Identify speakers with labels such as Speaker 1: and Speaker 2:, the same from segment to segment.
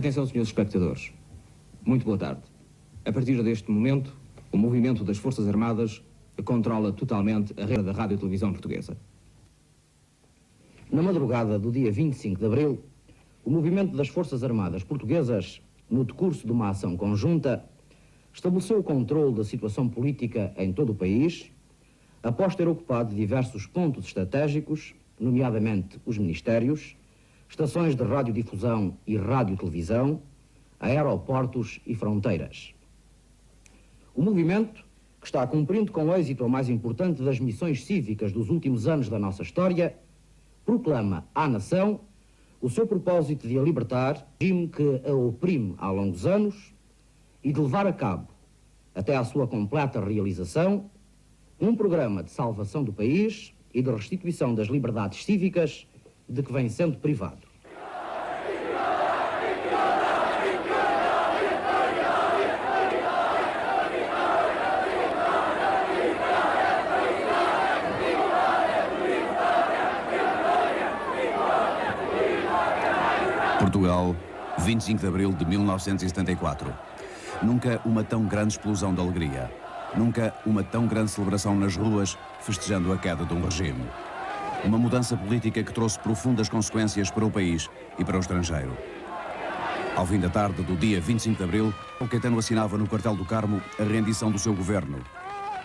Speaker 1: Atenção, senhores espectadores. Muito boa tarde. A partir deste momento, o movimento das Forças Armadas controla totalmente a rede da Rádio e Televisão Portuguesa. Na madrugada do dia 25 de abril, o movimento das Forças Armadas Portuguesas, no decurso de uma ação conjunta, estabeleceu o controle da situação política em todo o país, após ter ocupado diversos pontos estratégicos, nomeadamente os ministérios, estações de radiodifusão e radiotelevisão, aeroportos e fronteiras. O movimento, que está cumprindo com êxito a mais importante das missões cívicas dos últimos anos da nossa história, proclama à nação o seu propósito de a libertar, regime que a oprime há longos anos, e de levar a cabo, até à sua completa realização, um programa de salvação do país e de restituição das liberdades cívicas de que vem sendo privado.
Speaker 2: Portugal, 25 de abril de 1974. Nunca uma tão grande explosão de alegria. Nunca uma tão grande celebração nas ruas, festejando a queda de um regime. Uma mudança política que trouxe profundas consequências para o país e para o estrangeiro. Ao fim da tarde do dia 25 de abril, o Caetano assinava no quartel do Carmo a rendição do seu governo.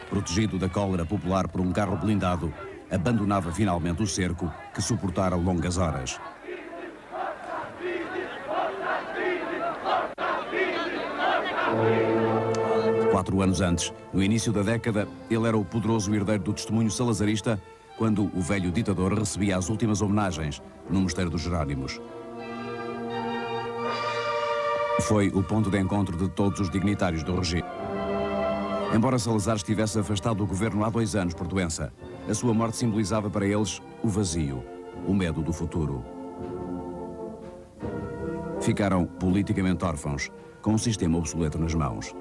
Speaker 2: Protegido da cólera popular por um carro blindado, abandonava finalmente o cerco que suportara longas horas. Quatro anos antes, no início da década, ele era o poderoso herdeiro do testemunho salazarista, quando o velho ditador recebia as últimas homenagens no Mosteiro dos Jerónimos. Foi o ponto de encontro de todos os dignitários do regime. Embora Salazar estivesse afastado do governo há 2 anos por doença, a sua morte simbolizava para eles o vazio, o medo do futuro. Ficaram politicamente órfãos, com um sistema obsoleto nas mãos.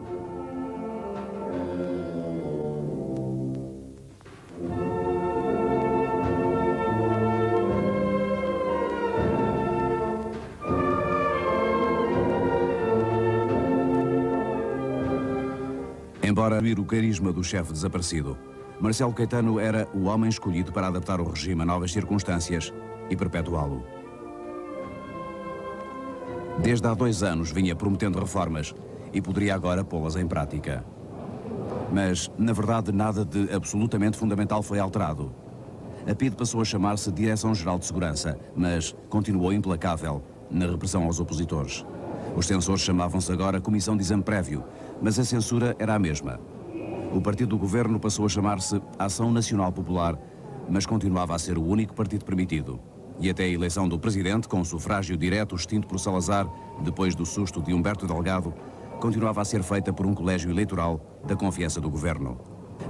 Speaker 2: Embora vir o carisma do chefe desaparecido, Marcelo Caetano era o homem escolhido para adaptar o regime a novas circunstâncias e perpetuá-lo. Desde há 2 anos vinha prometendo reformas e poderia agora pô-las em prática. Mas, na verdade, nada de absolutamente fundamental foi alterado. A PIDE passou a chamar-se Direção-Geral de Segurança, mas continuou implacável na repressão aos opositores. Os censores chamavam-se agora Comissão de Exame Prévio, mas a censura era a mesma. O partido do governo passou a chamar-se Ação Nacional Popular, mas continuava a ser o único partido permitido. E até a eleição do presidente, com sufrágio direto extinto por Salazar, depois do susto de Humberto Delgado, continuava a ser feita por um colégio eleitoral da confiança do governo.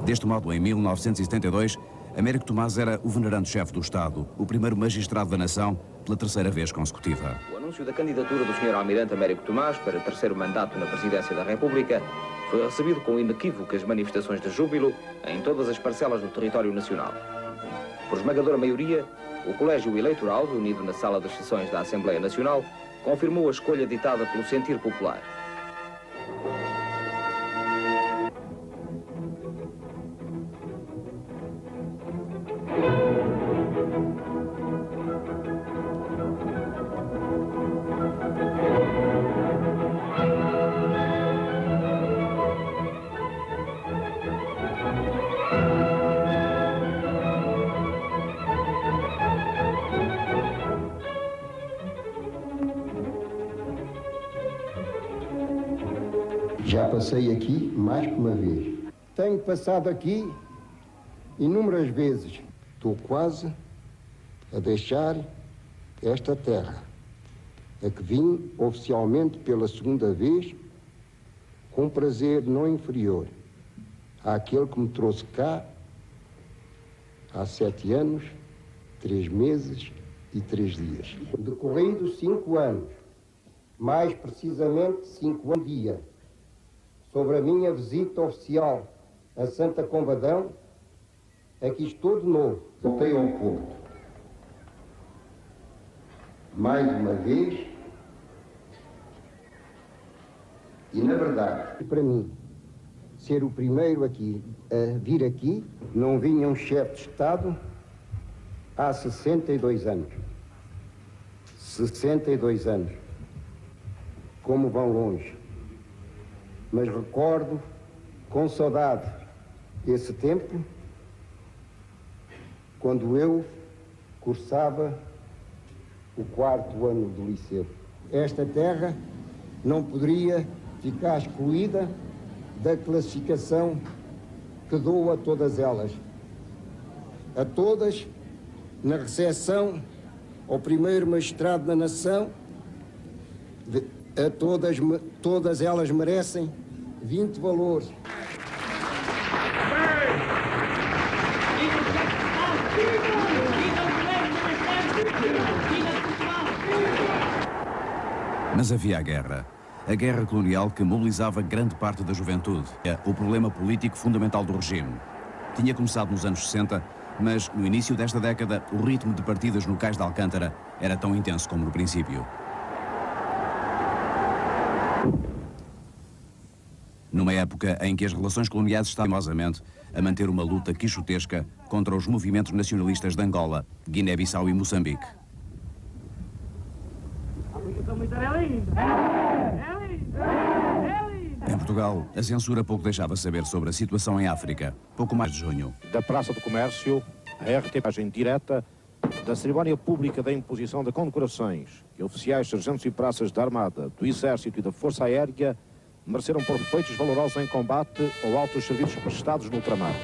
Speaker 2: Deste modo, em 1972, Américo Tomás era o venerando-chefe do Estado, o primeiro magistrado da nação, pela 3ª vez consecutiva.
Speaker 1: O anúncio da candidatura do Sr. Almirante Américo Tomás para 3º mandato na presidência da República foi recebido com inequívocas manifestações de júbilo em todas as parcelas do território nacional. Por esmagadora maioria, o Colégio Eleitoral, reunido na Sala das Sessões da Assembleia Nacional, confirmou a escolha ditada pelo sentir popular.
Speaker 3: Já passei aqui mais que uma vez. Tenho passado aqui inúmeras vezes. Estou quase a deixar esta terra, a que vim oficialmente pela 2ª vez, com prazer não inferior àquele que me trouxe cá há 7 anos, 3 meses e 3 dias. Decorridos 5 anos, mais precisamente 5 anos e dia, sobre a minha visita oficial a Santa Combadão, aqui estou de novo, voltei ao Porto. Mais uma vez, E, na verdade, para mim, ser o primeiro aqui a vir aqui, não vinha um chefe de Estado há 62 anos. 62 anos. Como vão longe. Mas recordo com saudade esse tempo, quando eu cursava o 4º ano do liceu. Esta terra não poderia ficar excluída da classificação que dou a todas elas. A todas, na recepção ao primeiro magistrado da nação, todas elas merecem 20 valores.
Speaker 2: Mas havia a guerra colonial que mobilizava grande parte da juventude. É o problema político fundamental do regime. Tinha começado nos anos 60, mas no início desta década o ritmo de partidas no Cais de Alcântara era tão intenso como no princípio. Numa época em que as relações coloniais estavam famosamente a manter uma luta quixotesca contra os movimentos nacionalistas de Angola, Guiné-Bissau e Moçambique. Em Portugal, a censura pouco deixava saber sobre a situação em África. Pouco mais de junho.
Speaker 4: Da Praça do Comércio, a RT direta da cerimónia pública da imposição de condecorações que oficiais, sargentos e praças da Armada, do Exército e da Força Aérea mereceram por feitos valorosos em combate ou altos serviços prestados no ultramar.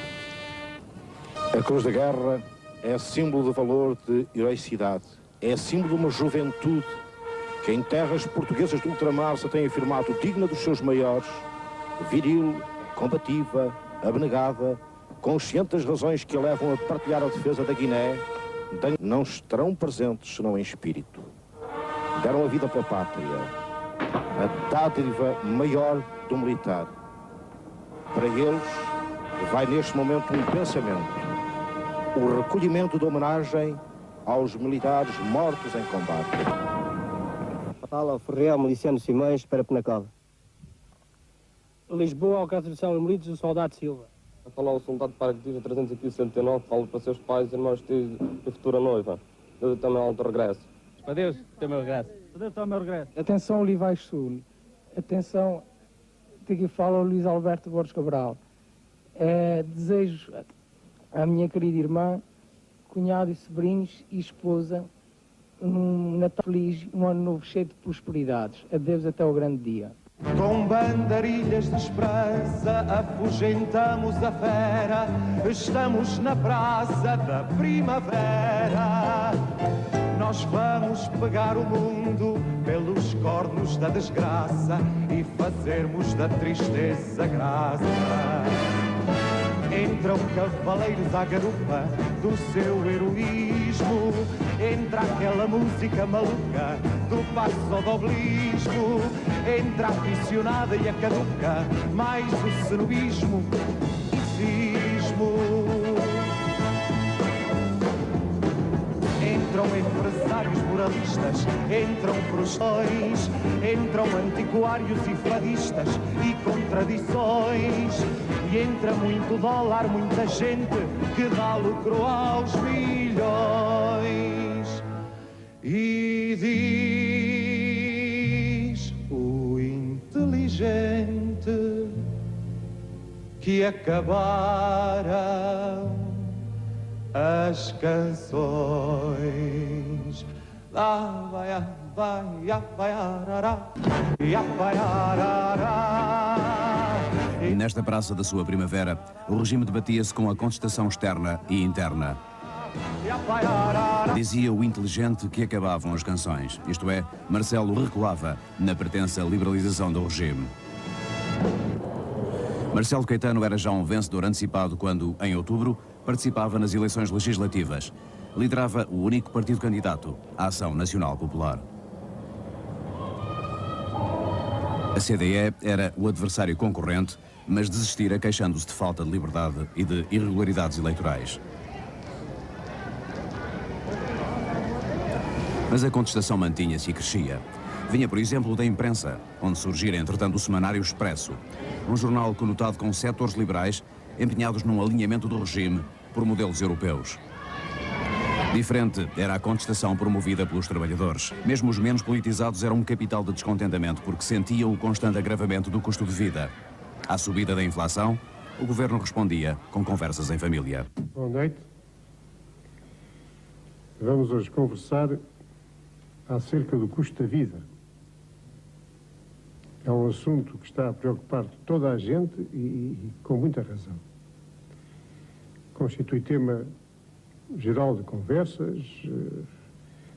Speaker 4: A Cruz da Guerra é símbolo de valor, de heroicidade. É símbolo de uma juventude que em terras portuguesas do ultramar se tem afirmado digna dos seus maiores, viril, combativa, abnegada, consciente das razões que a levam a partilhar a defesa da Guiné, não estarão presentes senão em espírito. Deram a vida pela pátria, a dádiva maior do militar. Para eles vai neste momento um pensamento, o recolhimento de homenagem aos militares mortos em combate.
Speaker 5: Fala Ferreira, Miliciano Simões, para Penacova.
Speaker 6: Lisboa, Alcácer de São Emeritos, o Soldado Silva.
Speaker 7: A falar o soldado paraquedista 369, falo para seus pais, irmãos e futura noiva. Eu também alto regresso.
Speaker 6: Para Deus, também regresso. Para Deus, também regresso. Atenção, Olivais Sul. Atenção, daqui fala o Luís Alberto Borges Cabral. Desejo à minha querida irmã, cunhado e sobrinhos e esposa um Natal feliz, um ano novo cheio de prosperidades. Adeus até o grande dia.
Speaker 8: Com bandarilhas de esperança afugentamos a fera, estamos na praça da primavera. Nós vamos pegar o mundo pelos cornos da desgraça e fazermos da tristeza graça. Entram cavaleiros à garupa do seu heroísmo, entra aquela música maluca do passo-doblismo, entra a aficionada e a caduca, mais o cenoísmo e cismo. Entram empresários moralistas, entram profissões, entram antiquários e fadistas e contradições. E entra muito dólar, muita gente que dá lucro aos milhões. E diz o inteligente que acabaram as canções. Lá vai a vai a vai arará, e a vai arará.
Speaker 2: Nesta praça da sua primavera, o regime debatia-se com a contestação externa e interna. Dizia o inteligente que acabavam as canções, isto é, Marcelo recuava na pretensa liberalização do regime. Marcelo Caetano era já um vencedor antecipado quando, em outubro, participava nas eleições legislativas. Liderava o único partido candidato, a Ação Nacional Popular. A CDE era o adversário concorrente, mas desistira queixando-se de falta de liberdade e de irregularidades eleitorais. Mas a contestação mantinha-se e crescia. Vinha, por exemplo, da imprensa, onde surgira, entretanto, o Semanário Expresso, um jornal conotado com setores liberais empenhados num alinhamento do regime por modelos europeus. Diferente era a contestação promovida pelos trabalhadores. Mesmo os menos politizados eram um capital de descontentamento porque sentiam o constante agravamento do custo de vida. À subida da inflação, o governo respondia com conversas em família.
Speaker 9: Boa noite. Vamos hoje conversar acerca do custo da vida. É um assunto que está a preocupar toda a gente e com muita razão. Constitui tema geral de conversas,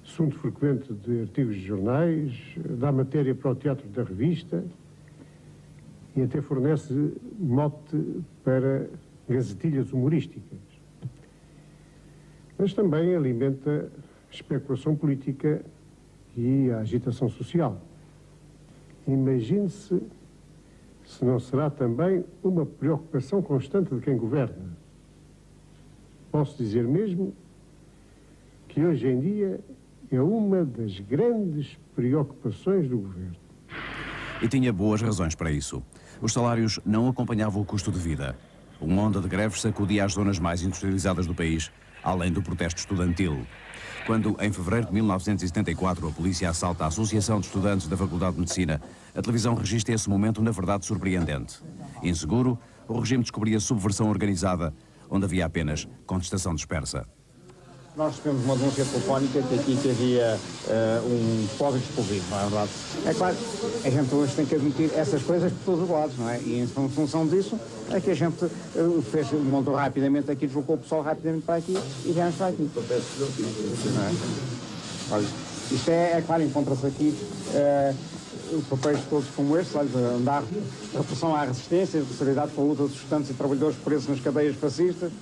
Speaker 9: assunto frequente de artigos de jornais, dá matéria para o teatro da revista e até fornece mote para gazetilhas humorísticas. Mas também alimenta especulação política e a agitação social. Imagine-se se não será também uma preocupação constante de quem governa. Posso dizer mesmo que hoje em dia é uma das grandes preocupações do governo.
Speaker 2: E tinha boas razões para isso. Os salários não acompanhavam o custo de vida. Uma onda de greves sacudia as zonas mais industrializadas do país, além do protesto estudantil. Quando, em fevereiro de 1974, a polícia assalta a Associação de Estudantes da Faculdade de Medicina, a televisão registra esse momento, na verdade, surpreendente. Inseguro, o regime descobria subversão organizada, onde havia apenas contestação dispersa.
Speaker 10: Nós recebemos uma denúncia telefónica que aqui havia um pobre descobrido, não é verdade? É claro, a gente hoje tem que admitir essas coisas por todos os lados, não é? E em função disso é que a gente montou rapidamente aqui, deslocou o pessoal rapidamente para aqui e viemos para aqui. Não é? Olha, isto é claro, encontra-se aqui papéis todos como este, andar repressão à resistência, solidariedade com a luta dos estudantes e trabalhadores presos nas cadeias fascistas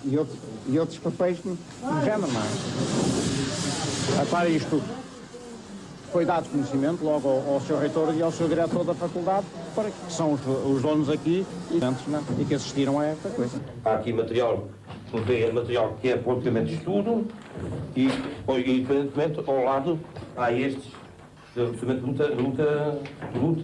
Speaker 10: e outros papéis do género, não é? Claro, isto foi dado conhecimento logo ao seu reitor e ao seu diretor da faculdade, para que são os donos aqui e que assistiram a esta coisa.
Speaker 11: Há aqui material que é politicamente de estudo e, evidentemente, ao lado há estes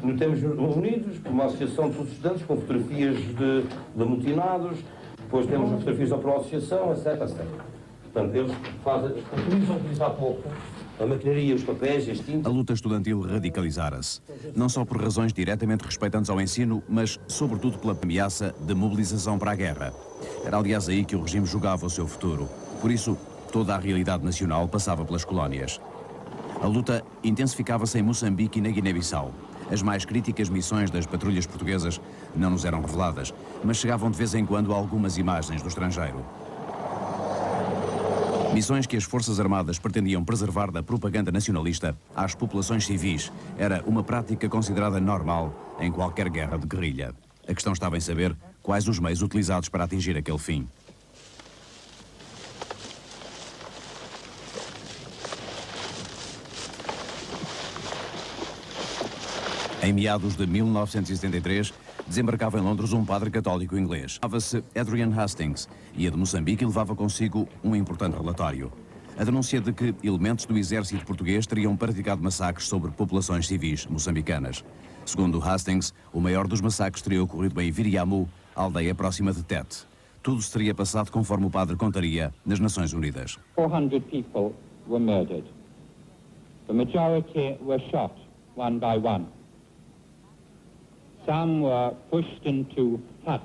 Speaker 11: lutamos unidos por uma associação de todos os estudantes com fotografias de amotinados, depois temos fotografias da própria associação, etc. Portanto, eles utilizam há pouco a maquinaria, os papéis, as tintas.
Speaker 2: A luta estudantil radicalizara-se, não só por razões diretamente respeitantes ao ensino, mas sobretudo pela ameaça de mobilização para a guerra. Era aliás aí que o regime jogava o seu futuro. Por isso, toda a realidade nacional passava pelas colónias. A luta intensificava-se em Moçambique e na Guiné-Bissau. As mais críticas missões das patrulhas portuguesas não nos eram reveladas, mas chegavam de vez em quando algumas imagens do estrangeiro. Missões que as Forças Armadas pretendiam preservar da propaganda nacionalista às populações civis. Era uma prática considerada normal em qualquer guerra de guerrilha. A questão estava em saber quais os meios utilizados para atingir aquele fim. Em meados de 1973, desembarcava em Londres um padre católico inglês. Chamava-se Adrian Hastings, ia de Moçambique e levava consigo um importante relatório. A denúncia de que elementos do exército português teriam praticado massacres sobre populações civis moçambicanas. Segundo Hastings, o maior dos massacres teria ocorrido em Viriamu, aldeia próxima de Tete. Tudo se teria passado conforme o padre contaria nas Nações Unidas.
Speaker 12: 400 people were murdered. The majority were shot, one by one. Some were pushed into huts.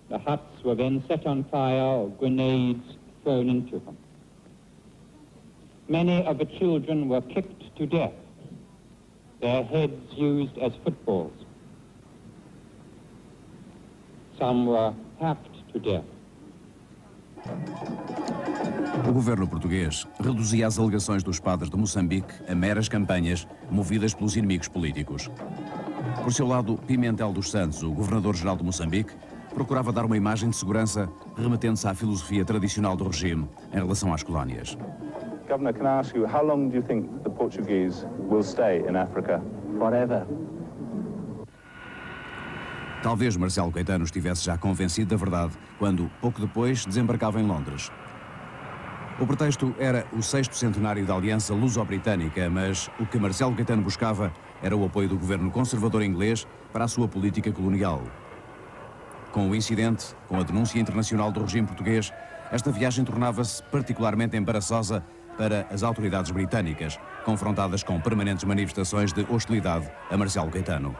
Speaker 12: The huts were then set on fire or grenades thrown into them. Many of the children were kicked to death, their heads used as footballs. Some were hacked to death.
Speaker 2: O governo português reduzia as alegações dos padres de Moçambique a meras campanhas movidas pelos inimigos políticos. Por seu lado, Pimentel dos Santos, o governador-geral de Moçambique, procurava dar uma imagem de segurança, remetendo-se à filosofia tradicional do regime em relação às colónias.
Speaker 13: Governor, can I ask you, how long do you think the Portuguese will stay in Africa?
Speaker 10: Forever.
Speaker 2: Talvez Marcelo Caetano estivesse já convencido da verdade quando, pouco depois, desembarcava em Londres. O pretexto era o 6º centenário da Aliança Luso-Britânica, mas o que Marcelo Caetano buscava era o apoio do governo conservador inglês para a sua política colonial. Com o incidente, com a denúncia internacional do regime português, esta viagem tornava-se particularmente embaraçosa para as autoridades britânicas, confrontadas com permanentes manifestações de hostilidade a Marcelo Caetano.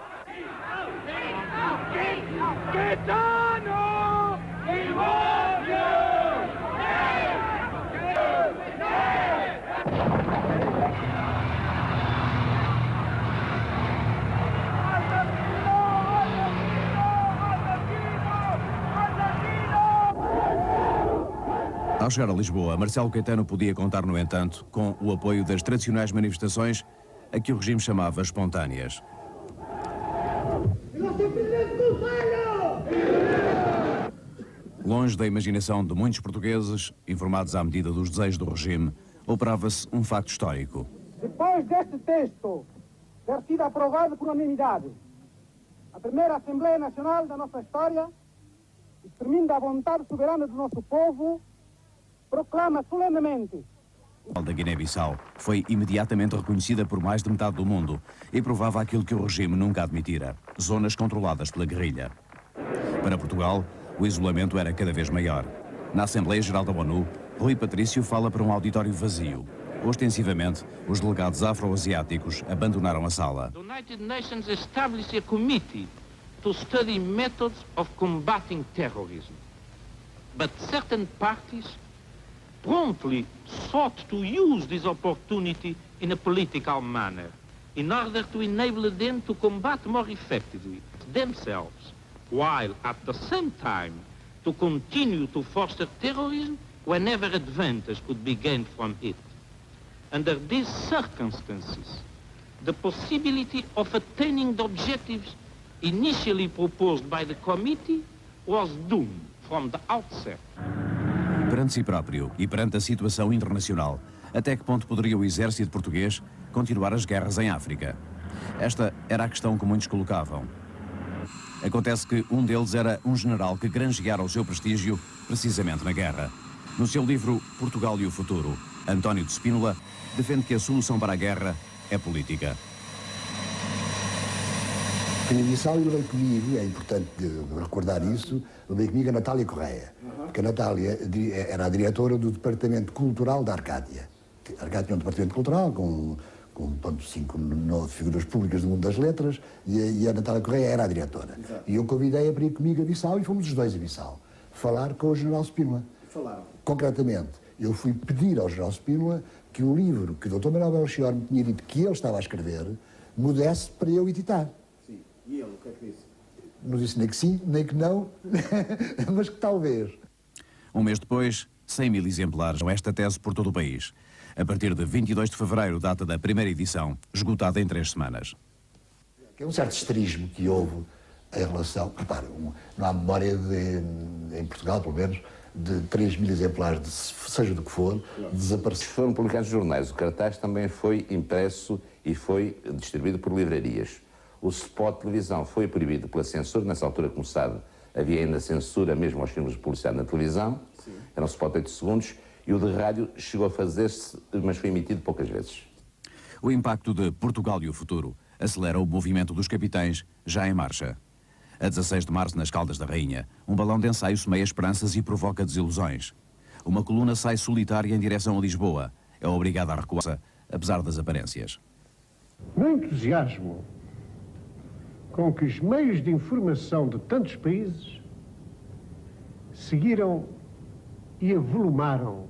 Speaker 2: Ao chegar a Lisboa, Marcelo Caetano podia contar, no entanto, com o apoio das tradicionais manifestações a que o regime chamava espontâneas. Longe da imaginação de muitos portugueses, informados à medida dos desejos do regime, operava-se um facto histórico.
Speaker 14: Depois deste texto ter sido aprovado por unanimidade, a primeira Assembleia Nacional da nossa história, exprimindo a vontade soberana do nosso povo, proclama solenemente.
Speaker 2: A da Guiné-Bissau foi imediatamente reconhecida por mais de metade do mundo e provava aquilo que o regime nunca admitira: zonas controladas pela guerrilha. Para Portugal, o isolamento era cada vez maior. Na Assembleia Geral da ONU, Rui Patrício fala para um auditório vazio. Ostensivamente, os delegados afro-asiáticos abandonaram a sala.
Speaker 15: The United Nations established a committee to study methods of combating terrorism. But certain parties promptly sought to use this opportunity in a political manner in order to enable them to combat more effectively themselves, while at the same time to continue to foster terrorism whenever advantage could be gained from it. Under these circumstances, the possibility of attaining the objectives initially proposed by the committee was doomed from the outset.
Speaker 2: Perante si próprio e perante a situação internacional, até que ponto poderia o exército português continuar as guerras em África? Esta era a questão que muitos colocavam. Acontece que um deles era um general que granjeara o seu prestígio precisamente na guerra. No seu livro Portugal e o Futuro, António de Spínola defende que a solução para a guerra é política.
Speaker 16: Guiné-Bissau e levei comigo, é importante recordar isso, levei comigo a Natália Correia, porque a Natália era a diretora do Departamento Cultural da Arcádia. A Arcádia tinha um departamento cultural com 9 figuras públicas do mundo das letras e a Natália Correia era a diretora. Exato. E eu convidei-a para ir comigo a Bissau e fomos os dois a Bissau falar com o general Spínola. Falaram. Concretamente, eu fui pedir ao general Spínola que o livro que o Dr. Manuel Belchior me tinha dito que ele estava a escrever me desse para eu editar.
Speaker 17: E ele, o que é que disse?
Speaker 16: Não disse nem que sim, nem que não, mas que talvez.
Speaker 2: Um mês depois, 100.000 exemplares são esta tese por todo o país. A partir de 22 de fevereiro, data da primeira edição, esgotada em 3 semanas.
Speaker 16: É um certo histerismo que houve em relação... Repara, não há memória em Portugal, pelo menos, de 3.000 exemplares, seja do que for, desapareceram.
Speaker 18: Foram publicados nos jornais. O cartaz também foi impresso e foi distribuído por livrarias. O spot de televisão foi proibido pela censura. Nessa altura, como sabe, havia ainda censura mesmo aos filmes de publicidade na televisão. Sim. Era um spot de 8 segundos. E o de rádio chegou a fazer-se, mas foi emitido poucas vezes.
Speaker 2: O impacto de Portugal e o Futuro acelera o movimento dos capitães já em marcha. A 16 de março, nas Caldas da Rainha, um balão de ensaio semeia esperanças e provoca desilusões. Uma coluna sai solitária em direção a Lisboa. É obrigada a recuar, apesar das aparências.
Speaker 9: No entusiasmo com que os meios de informação de tantos países seguiram e avolumaram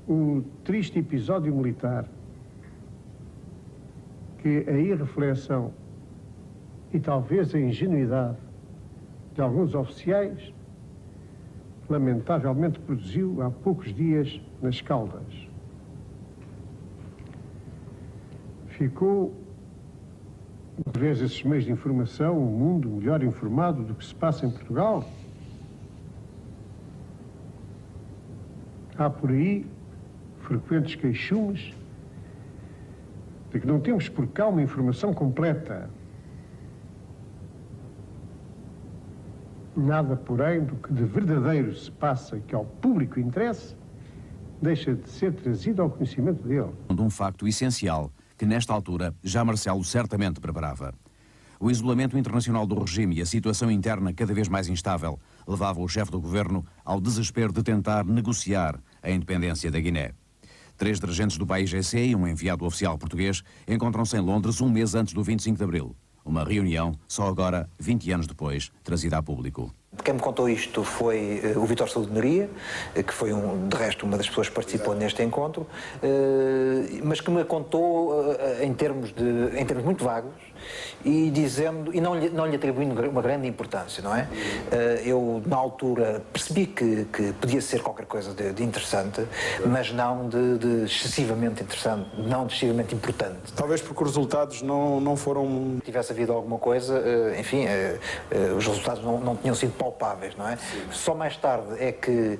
Speaker 9: o triste episódio militar, que a irreflexão e talvez a ingenuidade de alguns oficiais lamentavelmente produziu há poucos dias nas Caldas. Ficou, através desses meios de informação, um mundo melhor informado do que se passa em Portugal. Há por aí frequentes queixumes de que não temos por cá uma informação completa. Nada, porém, do que de verdadeiro se passa que ao público interessa deixa de ser trazido ao conhecimento dele.
Speaker 2: Um facto essencial que, nesta altura, já Marcelo certamente preparava. O isolamento internacional do regime e a situação interna cada vez mais instável levavam o chefe do governo ao desespero de tentar negociar a independência da Guiné. 3 dirigentes do país GC e um enviado oficial português encontram-se em Londres um mês antes do 25 de Abril. Uma reunião, só agora, 20 anos depois, trazida a público.
Speaker 19: Quem me contou isto foi o Vítor Saúde-Neria, que foi, de resto, uma das pessoas que participou neste encontro, mas que me contou em termos muito vagos e dizendo, e não lhe atribuindo uma grande importância, não é? Eu, na altura, percebi que podia ser qualquer coisa de interessante, mas não de excessivamente interessante, não de excessivamente importante.
Speaker 17: Talvez porque os resultados não foram...
Speaker 19: Se tivesse havido alguma coisa, enfim, os resultados não tinham sido palpáveis, não é? Sim. Só mais tarde é que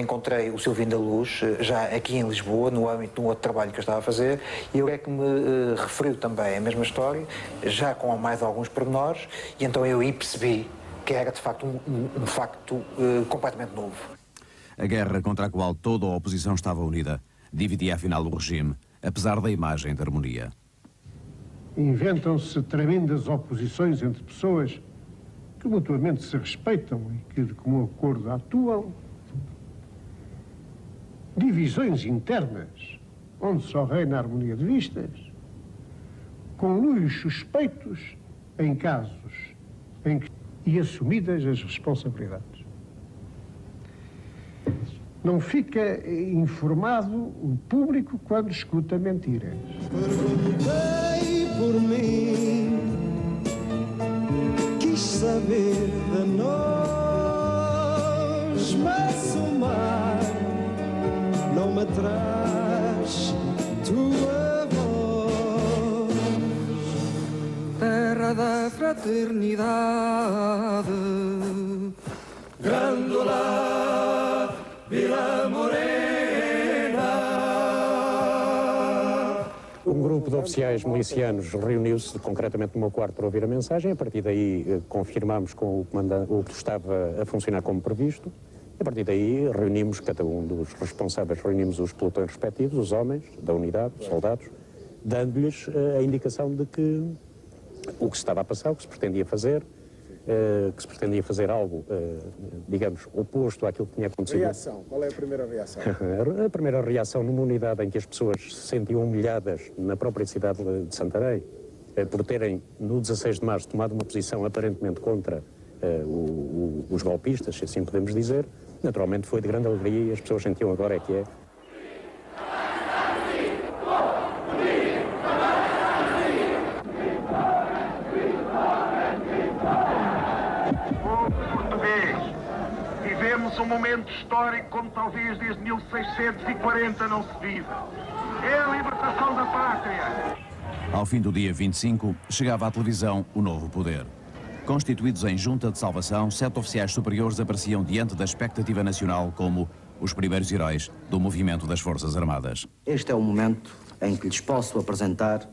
Speaker 19: encontrei o Silvino da Luz, já aqui em Lisboa, no âmbito de um outro trabalho que eu estava a fazer, e ele é que me referiu também a mesma história, já com mais alguns pormenores, e então eu aí percebi que era de facto um facto completamente novo.
Speaker 2: A guerra contra a qual toda a oposição estava unida dividia afinal o regime, apesar da imagem de harmonia.
Speaker 9: Inventam-se tremendas oposições entre pessoas que mutuamente se respeitam e que, de comum acordo, atuam. Divisões internas, onde só reina a harmonia de vistas, conluios suspeitos em casos em que e assumidas as responsabilidades. Não fica informado o público quando escuta mentiras.
Speaker 8: Perguntei por mim, quis saber de nós, mas o mar não me traz tua voz. Terra da fraternidade, Grândola, Vila Morena.
Speaker 20: Um grupo de oficiais milicianos reuniu-se concretamente no meu quarto para ouvir a mensagem. A partir daí confirmámos com o comandante o que estava a funcionar como previsto. A partir daí reunimos, cada um dos responsáveis, reunimos os pelotões respectivos, os homens da unidade, os soldados, dando-lhes a indicação de que o que se estava a passar, o que se pretendia fazer, que se pretendia fazer algo, digamos, oposto àquilo que tinha acontecido.
Speaker 17: Reação. Qual é a primeira reação?
Speaker 20: A primeira reação numa unidade em que as pessoas se sentiam humilhadas na própria cidade de Santarém, por terem, no 16 de março, tomado uma posição aparentemente contra os golpistas, se assim podemos dizer, naturalmente foi de grande alegria e as pessoas sentiam agora é que é.
Speaker 14: Vivemos um momento histórico como talvez desde 1640 não se viva. É a libertação da pátria.
Speaker 2: Ao fim do dia 25, chegava à televisão o novo poder. Constituídos em junta de salvação, 7 oficiais superiores apareciam diante da expectativa nacional como os primeiros heróis do movimento das Forças Armadas.
Speaker 1: Este é o momento em que lhes posso apresentar,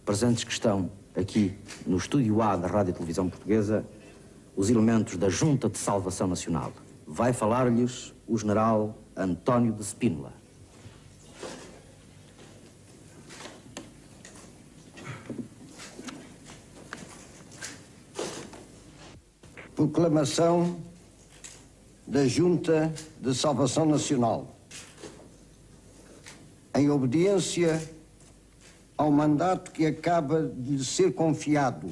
Speaker 1: presentes que estão aqui no Estúdio A da Rádio e Televisão Portuguesa, os elementos da Junta de Salvação Nacional. Vai falar-lhes o general António de Spínola.
Speaker 3: Proclamação da Junta de Salvação Nacional. Em obediência ao mandato que acaba de ser confiado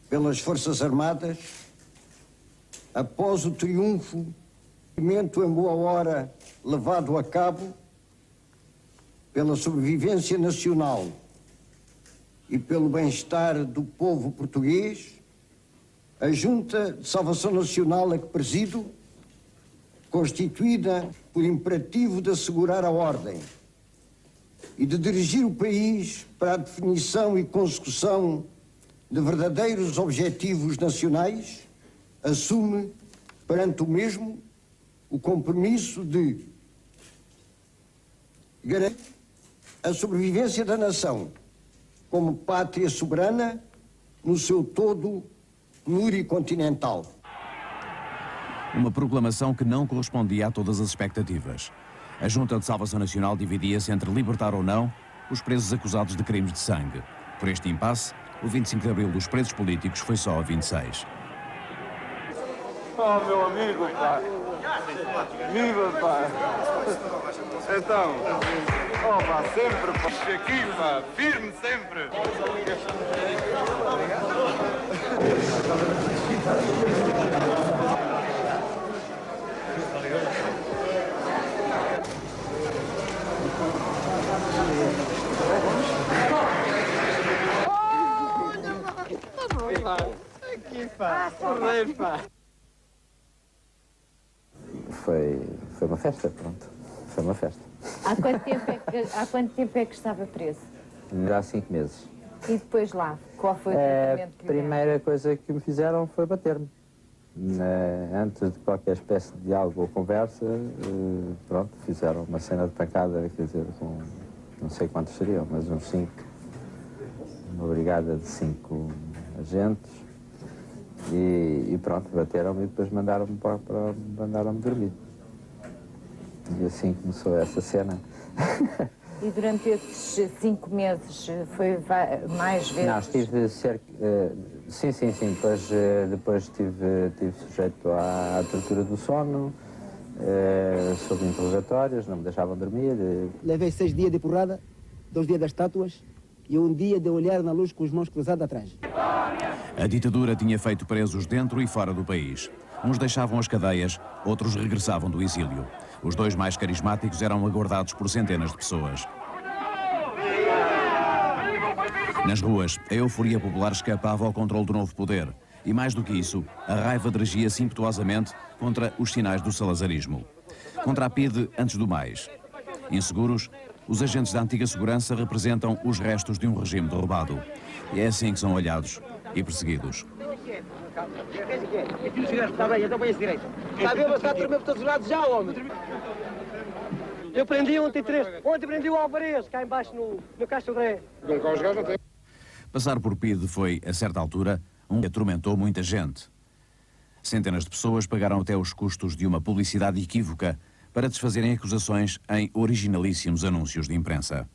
Speaker 3: pelas Forças Armadas, após o triunfo, em boa hora levado a cabo pela sobrevivência nacional e pelo bem-estar do povo português, a Junta de Salvação Nacional a que presido, constituída por imperativo de assegurar a ordem e de dirigir o país para a definição e consecução de verdadeiros objetivos nacionais, assume perante o mesmo o compromisso de garantir a sobrevivência da nação como pátria soberana no seu todo pluricontinental.
Speaker 2: Uma proclamação que não correspondia a todas as expectativas. A Junta de Salvação Nacional dividia-se entre libertar ou não os presos acusados de crimes de sangue. Por este impasse, o 25 de abril dos presos políticos foi só a 26.
Speaker 8: Oh, meu amigo, pá. Viva, pá. Então, oh, pá, sempre, pá. Aqui, pá, firme sempre.
Speaker 5: Aqui, pá. Correr, pá.
Speaker 21: Foi uma festa, pronto. Foi uma festa.
Speaker 22: Há quanto tempo é que estava preso?
Speaker 21: Há 5 meses.
Speaker 22: E depois lá, qual foi o tratamento que
Speaker 21: A primeira coisa que me fizeram foi bater-me. Antes de qualquer espécie de diálogo ou conversa, pronto, fizeram uma cena de pancada, quer dizer, com não sei quantos seriam, mas uns 5. Uma brigada de 5 agentes. E pronto, bateram-me e depois mandaram-me dormir. E assim começou essa cena.
Speaker 22: E durante esses 5 meses foi mais vezes?
Speaker 21: Não, estive cerca... sim. Depois estive sujeito à tortura do sono, sob interrogatórios, não me deixavam dormir.
Speaker 23: Levei 6 dias de porrada, 2 dias das estátuas e 1 dia de olhar na luz com as mãos cruzadas atrás.
Speaker 2: A ditadura tinha feito presos dentro e fora do país. Uns deixavam as cadeias, outros regressavam do exílio. Os 2 mais carismáticos eram aguardados por centenas de pessoas. Nas ruas, a euforia popular escapava ao controle do novo poder. E mais do que isso, a raiva dirigia-se impetuosamente contra os sinais do salazarismo. Contra a PIDE, antes do mais. Inseguros, os agentes da antiga segurança representam os restos de um regime derrubado. E é assim que são olhados e perseguidos.
Speaker 5: Está bem, então põe-se direito. Está a ver, mas está a tremer por todos os lados já, homem. Eu prendi ontem 3. Ontem prendi o Alvarez, cá embaixo no Castro Dré.
Speaker 2: Passar por PIDE foi, a certa altura, que atormentou muita gente. Centenas de pessoas pagaram até os custos de uma publicidade equívoca para desfazerem acusações em originalíssimos anúncios de imprensa.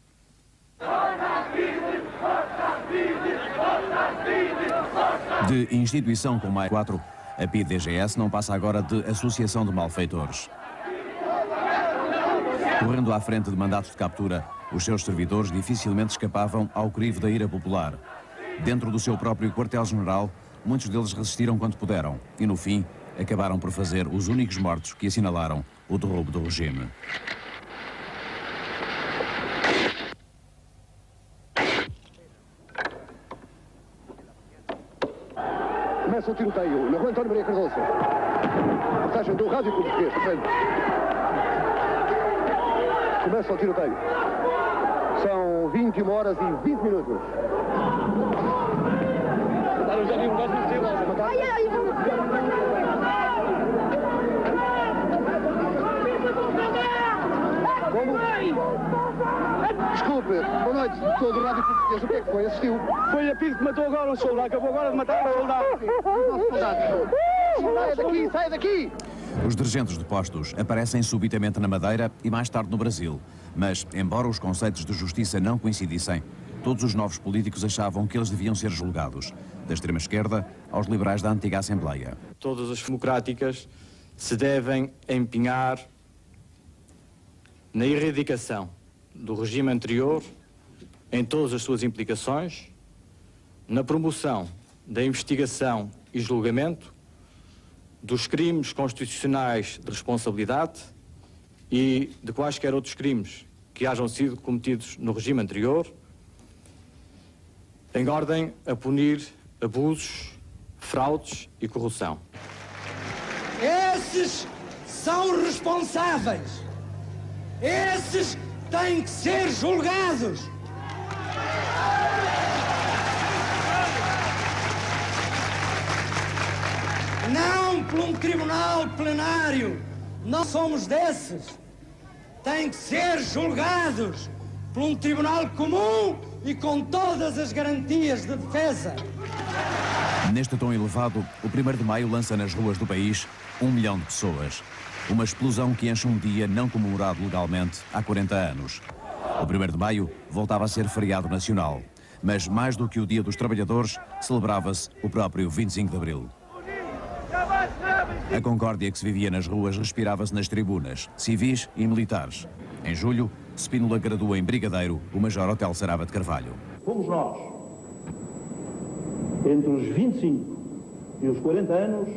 Speaker 2: De instituição como a 4, a PIDE-DGS não passa agora de associação de malfeitores. Correndo à frente de mandatos de captura, os seus servidores dificilmente escapavam ao crivo da ira popular. Dentro do seu próprio quartel-general, muitos deles resistiram quanto puderam e, no fim, acabaram por fazer os únicos mortos que assinalaram o derrubo do regime.
Speaker 3: Começa o tiroteio na rua António Maria Cardoso. Reportagem do Rádio Português, frente. Começa o tiroteio. São 21 horas e 20 minutos. Como? Desculpe, boa noite, sou do Rádio Português. O que é que foi? Assistiu?
Speaker 14: Foi a PIDE que matou agora um soldado, acabou agora de matar um soldado.
Speaker 3: Saia daqui, saia daqui!
Speaker 2: Os dirigentes depostos aparecem subitamente na Madeira e mais tarde no Brasil. Mas, embora os conceitos de justiça não coincidissem, todos os novos políticos achavam que eles deviam ser julgados, da extrema-esquerda aos liberais da antiga Assembleia.
Speaker 24: Todas as democráticas se devem empenhar na erradicação do regime anterior em todas as suas implicações, na promoção da investigação e julgamento dos crimes constitucionais de responsabilidade e de quaisquer outros crimes que hajam sido cometidos no regime anterior, em ordem a punir abusos, fraudes e corrupção.
Speaker 25: Esses são responsáveis. Esses têm que ser julgados. Não por um tribunal plenário. Nós somos desses. Têm que ser julgados por um tribunal comum e com todas as garantias de defesa.
Speaker 2: Neste tom elevado, o 1º de maio lança nas ruas do país 1 milhão de pessoas. Uma explosão que enche um dia não comemorado legalmente há 40 anos. O 1º de maio voltava a ser feriado nacional, mas mais do que o Dia dos Trabalhadores, celebrava-se o próprio 25 de Abril. A concórdia que se vivia nas ruas respirava-se nas tribunas, civis e militares. Em julho, Spínola gradua em brigadeiro o Major Otelo Sarava de Carvalho.
Speaker 4: Fomos nós, entre os 25 e os 40 anos,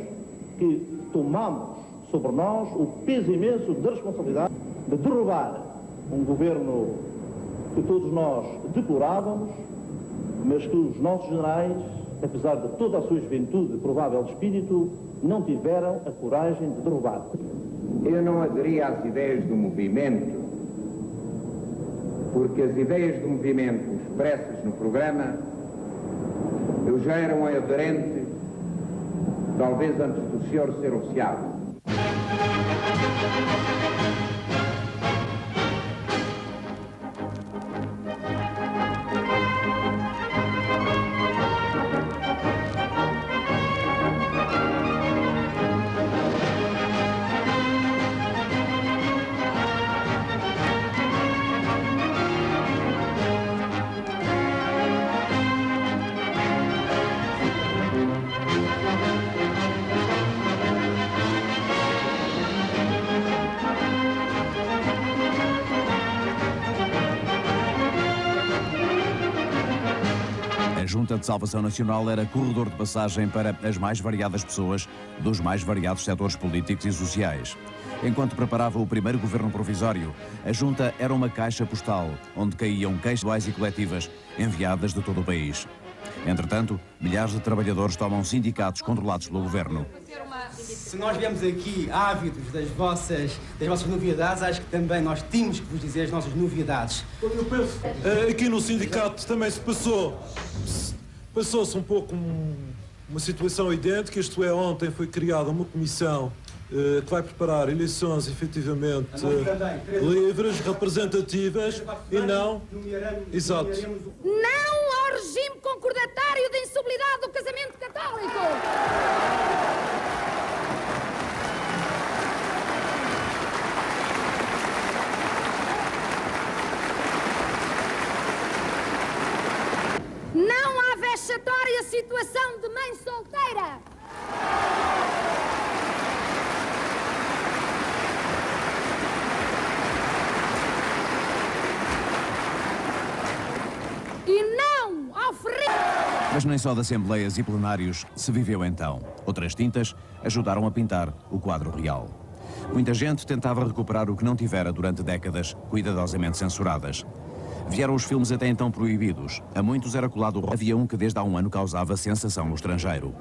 Speaker 4: que tomamos sobre nós o peso imenso da responsabilidade de derrubar um governo que todos nós deplorávamos, mas que os nossos generais, apesar de toda a sua juventude e provável de espírito, não tiveram a coragem de derrubar.
Speaker 6: Eu não aderi às ideias do movimento, porque as ideias do movimento expressas no programa, eu já era um aderente, talvez antes do senhor ser oficial.
Speaker 2: A Junta de Salvação Nacional era corredor de passagem para as mais variadas pessoas dos mais variados setores políticos e sociais. Enquanto preparava o primeiro governo provisório, a Junta era uma caixa postal onde caíam queixas e coletivas enviadas de todo o país. Entretanto, milhares de trabalhadores tomam sindicatos controlados pelo governo.
Speaker 7: Se nós viemos aqui ávidos das vossas novidades, acho que também nós tínhamos que vos dizer as nossas novidades.
Speaker 11: Eu penso, aqui no sindicato também se passou-se um pouco uma situação idêntica, isto é, ontem foi criada uma comissão que vai preparar eleições efetivamente livres, representativas e não... Exato.
Speaker 12: Não ao regime concordatário de insublimidade do casamento católico! Não à vexatória situação de mãe solteira! E não ao ferrinho!
Speaker 2: Mas nem só de assembleias e plenários se viveu então. Outras tintas ajudaram a pintar o quadro real. Muita gente tentava recuperar o que não tivera durante décadas, cuidadosamente censuradas. Vieram os filmes até então proibidos. A muitos era colado. Havia um que desde há um ano causava sensação no estrangeiro.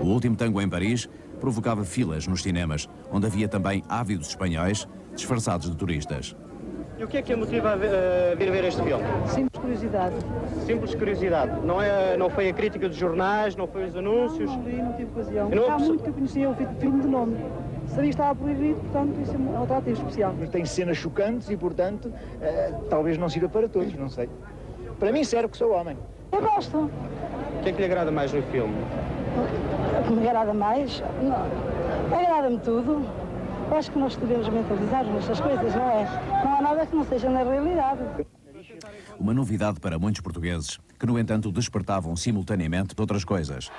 Speaker 2: O Último Tango em Paris provocava filas nos cinemas, onde havia também ávidos espanhóis disfarçados de turistas.
Speaker 5: E o que é que a motiva a vir ver este filme?
Speaker 26: Simples curiosidade.
Speaker 5: Simples curiosidade. Não foi a crítica dos jornais, não foi os anúncios?
Speaker 26: Não vi, não tive ocasião.
Speaker 5: Não
Speaker 26: há muito que eu conhecia o filme de nome. Sabia que estava proibido, portanto, isso é um atrativo especial.
Speaker 27: Tem cenas chocantes e, portanto, talvez não sirva para todos, não sei. Para mim serve que sou homem.
Speaker 26: Eu gosto.
Speaker 5: O que é que lhe agrada mais no filme?
Speaker 26: O que me agrada mais? Agrada-me tudo. Eu acho que nós devemos mentalizar nestas coisas, não é? Não há nada que não seja na realidade.
Speaker 2: Uma novidade para muitos portugueses, que no entanto despertavam simultaneamente de outras coisas.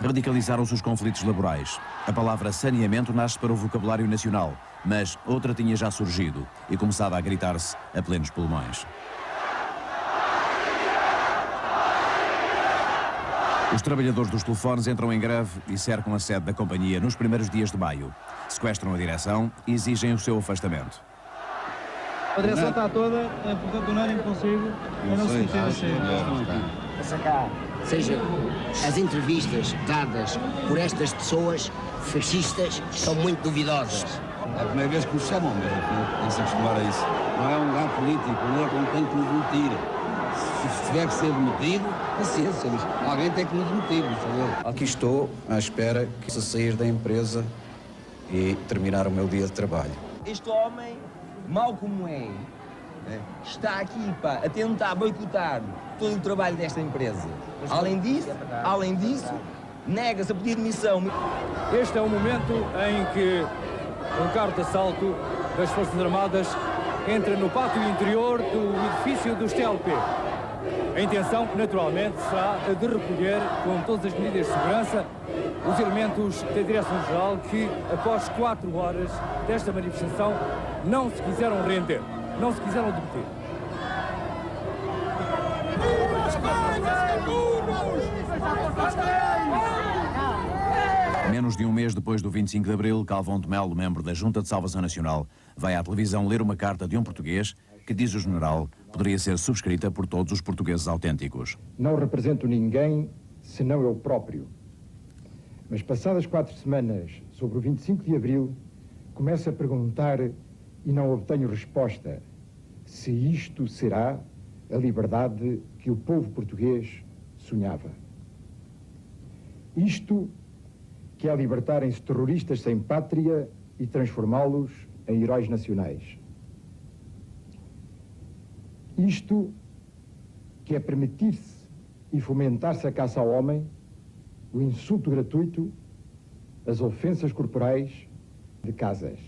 Speaker 2: Radicalizaram-se os conflitos laborais. A palavra saneamento nasce para o vocabulário nacional, mas outra tinha já surgido e começava a gritar-se a plenos pulmões. Os trabalhadores dos telefones entram em greve e cercam a sede da companhia nos primeiros dias de maio. Sequestram a direção e exigem o seu afastamento.
Speaker 28: A direção está toda, portanto, unânime consigo e não se meter a ser.
Speaker 23: Essa cá, seja, as entrevistas dadas por estas pessoas fascistas são muito duvidosas.
Speaker 29: É a primeira vez que nos chamam mesmo, tem que se acostumar a isso. Não é um lugar político, não é como tem que nos demitir. Se tiver que ser demitido, paciência, mas alguém tem que nos demitir, por favor.
Speaker 30: Aqui estou à espera que se sair da empresa e terminar o meu dia de trabalho.
Speaker 31: Este homem, mau como é, está aqui a tentar boicotar todo o trabalho desta empresa. Além disso, nega-se a pedir demissão.
Speaker 32: Este é o momento em que
Speaker 1: um carro de assalto das Forças Armadas entra no pátio interior do edifício do TLP. A intenção, naturalmente, será a de recolher, com todas as medidas de segurança, os elementos da Direção-Geral que, após 4 horas desta manifestação, não se quiseram render, não se quiseram debater.
Speaker 2: Menos de um mês depois do 25 de Abril, Calvão de Melo, membro da Junta de Salvação Nacional, vai à televisão ler uma carta de um português que, diz o general, poderia ser subscrita por todos os portugueses autênticos.
Speaker 3: Não represento ninguém senão eu próprio. Mas passadas 4 semanas, sobre o 25 de Abril, começo a perguntar e não obtenho resposta se isto será a liberdade que o povo português sonhava. Isto que é libertarem-se terroristas sem pátria e transformá-los em heróis nacionais. Isto que é permitir-se e fomentar-se a caça ao homem, o insulto gratuito, as ofensas corporais de casas.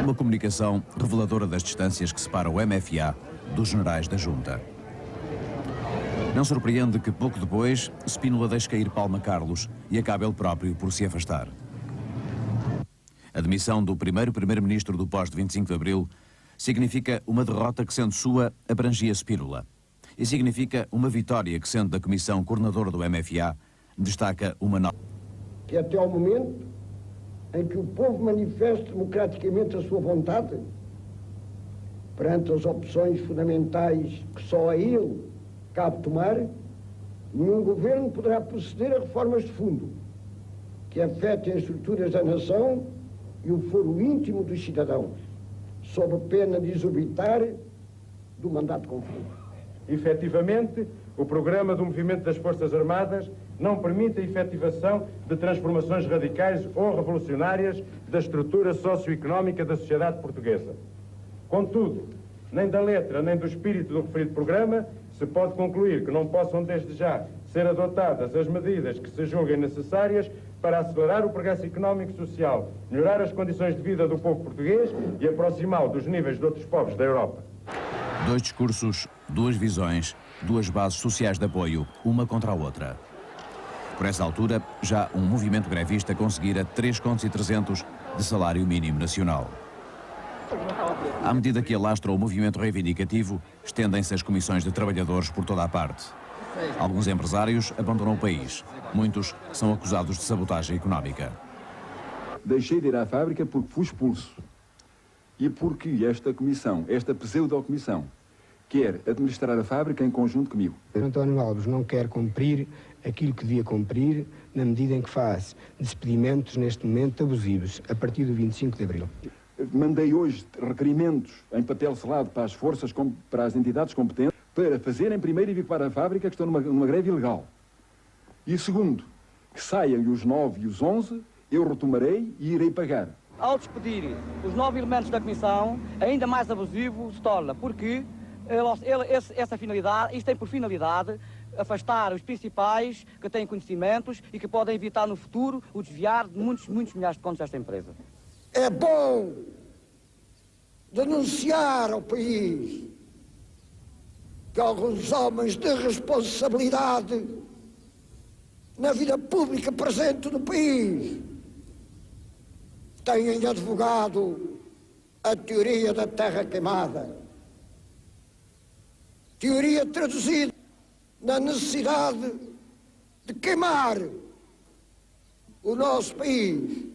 Speaker 2: Uma comunicação reveladora das distâncias que separam o MFA dos generais da Junta. Não surpreende que pouco depois Spínola deixe cair Palma Carlos e acabe ele próprio por se afastar. A demissão do primeiro-primeiro-ministro do pós-25 de Abril significa uma derrota que, sendo sua, abrangia Spínola. E significa uma vitória que, sendo da Comissão Coordenadora do MFA, destaca uma nova.
Speaker 3: Que até ao momento em que o povo manifeste democraticamente a sua vontade, perante as opções fundamentais que só a ele cabe tomar, nenhum governo poderá proceder a reformas de fundo que afetem as estruturas da nação e o foro íntimo dos cidadãos, sob pena de exorbitar do mandato confido.
Speaker 8: Efetivamente, o programa do movimento das Forças Armadas não permite a efetivação de transformações radicais ou revolucionárias da estrutura socioeconómica da sociedade portuguesa. Contudo, nem da letra nem do espírito do referido programa se pode concluir que não possam desde já ser adotadas as medidas que se julguem necessárias para acelerar o progresso económico e social, melhorar as condições de vida do povo português e aproximá-lo dos níveis de outros povos da Europa.
Speaker 2: 2 discursos, 2 visões, 2 bases sociais de apoio, uma contra a outra. Por essa altura, já um movimento grevista conseguira 3,3 contos de salário mínimo nacional. À medida que alastra o movimento reivindicativo, estendem-se as comissões de trabalhadores por toda a parte. Alguns empresários abandonam o país. Muitos são acusados de sabotagem económica.
Speaker 9: Deixei de ir à fábrica porque fui expulso. E porque esta comissão, esta pseudo-comissão, quer administrar a fábrica em conjunto comigo.
Speaker 3: António Alves não quer cumprir aquilo que devia cumprir na medida em que faz despedimentos neste momento abusivos, a partir do 25 de Abril.
Speaker 9: Mandei hoje requerimentos em papel selado para as forças, para as entidades competentes, para fazerem primeiro evacuar a fábrica, que estão numa greve ilegal. E segundo, que saiam os 9 e os 11, eu retomarei e irei pagar.
Speaker 10: Ao despedir os 9 elementos da comissão, ainda mais abusivo se torna, porque essa finalidade, isto tem por finalidade afastar os principais que têm conhecimentos e que podem evitar no futuro o desviar de muitos milhares de contos desta empresa.
Speaker 3: É bom denunciar ao país que alguns homens de responsabilidade na vida pública presente do país têm advogado a teoria da terra queimada. Teoria traduzida na necessidade de queimar o nosso país,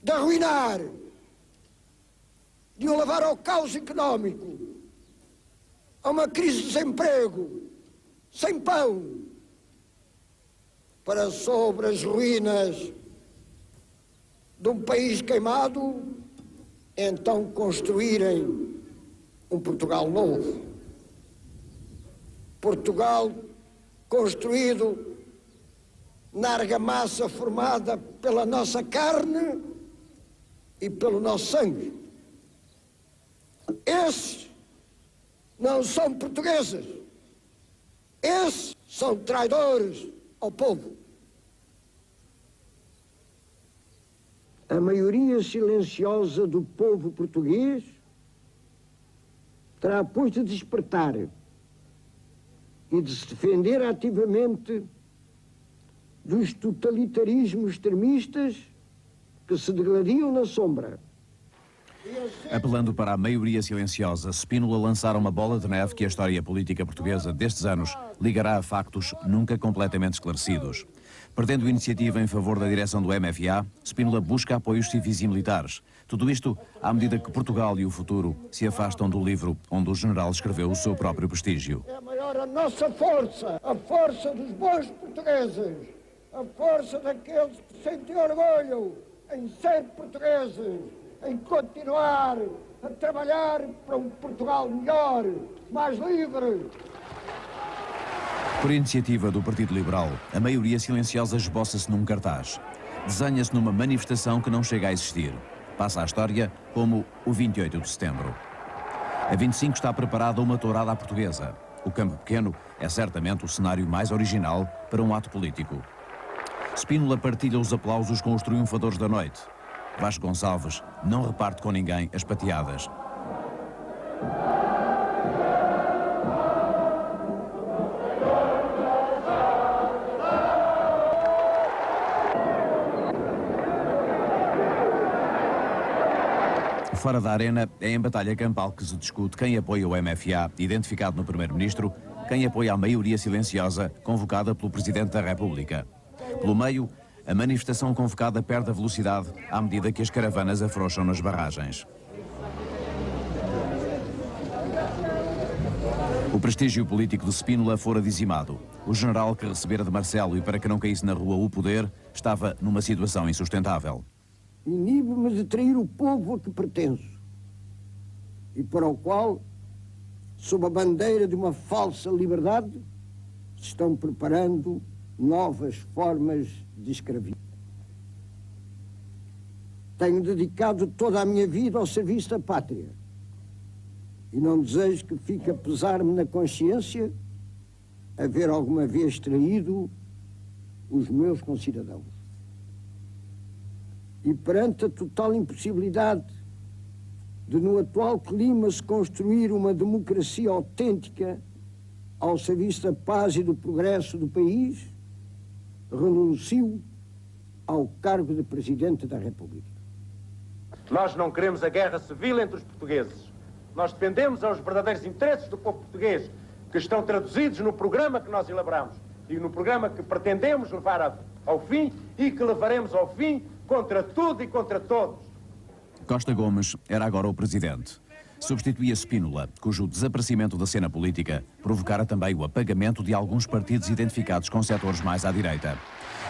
Speaker 3: de arruinar, de o levar ao caos económico, a uma crise de desemprego, sem pão, para sobre as ruínas de um país queimado, então construírem um Portugal novo. Portugal construído na argamassa formada pela nossa carne e pelo nosso sangue. Esses não são portugueses. Esses são traidores ao povo. A maioria silenciosa do povo português terá, pois, de despertar e de se defender ativamente dos totalitarismos extremistas que se degladiam na sombra.
Speaker 2: Apelando para a maioria silenciosa, Spínola lançara uma bola de neve que a história política portuguesa destes anos ligará a factos nunca completamente esclarecidos. Perdendo iniciativa em favor da direção do MFA, Spínola busca apoios civis e militares. Tudo isto à medida que Portugal e o futuro se afastam do livro onde o general escreveu o seu próprio prestígio.
Speaker 3: É maior a nossa força, a força dos bons portugueses, a força daqueles que sentem orgulho em ser portugueses, em continuar a trabalhar para um Portugal melhor, mais livre.
Speaker 2: Por iniciativa do Partido Liberal, a maioria silenciosa esboça-se num cartaz. Desenha-se numa manifestação que não chega a existir. Passa à história como o 28 de setembro. A 25 está preparada uma tourada à portuguesa. O Campo Pequeno é certamente o cenário mais original para um ato político. Spínola partilha os aplausos com os triunfadores da noite. Vasco Gonçalves não reparte com ninguém as pateadas. Fora da arena, é em batalha campal que se discute quem apoia o MFA, identificado no Primeiro-Ministro, quem apoia a maioria silenciosa, convocada pelo Presidente da República. Pelo meio, a manifestação convocada perde a velocidade à medida que as caravanas afrouxam nas barragens. O prestígio político de Spínola fora dizimado. O general que recebera de Marcelo e para que não caísse na rua o poder, estava numa situação insustentável.
Speaker 3: Inibe-me de trair o povo a que pertenço e para o qual, sob a bandeira de uma falsa liberdade, se estão preparando novas formas de escravidão. Tenho dedicado toda a minha vida ao serviço da pátria e não desejo que fique a pesar-me na consciência haver alguma vez traído os meus concidadãos. E perante a total impossibilidade de, no atual clima, se construir uma democracia autêntica ao serviço da paz e do progresso do país, renuncio ao cargo de Presidente da República.
Speaker 8: Nós não queremos a guerra civil entre os portugueses. Nós defendemos os verdadeiros interesses do povo português, que estão traduzidos no programa que nós elaboramos e no programa que pretendemos levar ao fim e que levaremos ao fim contra tudo e contra todos.
Speaker 2: Costa Gomes era agora o presidente. Substituía Spínola, cujo desaparecimento da cena política provocara também o apagamento de alguns partidos identificados com setores mais à direita.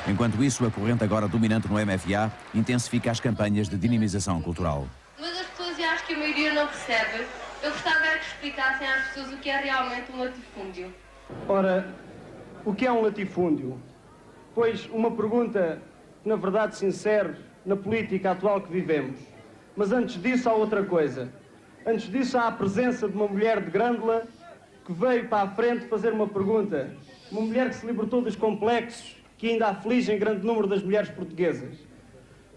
Speaker 2: Enquanto isso, a corrente agora dominante no MFA intensifica as campanhas de dinamização cultural.
Speaker 13: Mas as pessoas, e acho que a maioria não percebe, eu gostava era que explicassem às pessoas o que é realmente um latifúndio.
Speaker 14: Ora, o que é um latifúndio? Pois uma pergunta que, na verdade, se insere na política atual que vivemos. Mas antes disso há outra coisa. Antes disso há a presença de uma mulher de Grândola que veio para a frente fazer uma pergunta. Uma mulher que se libertou dos complexos que ainda afligem grande número das mulheres portuguesas.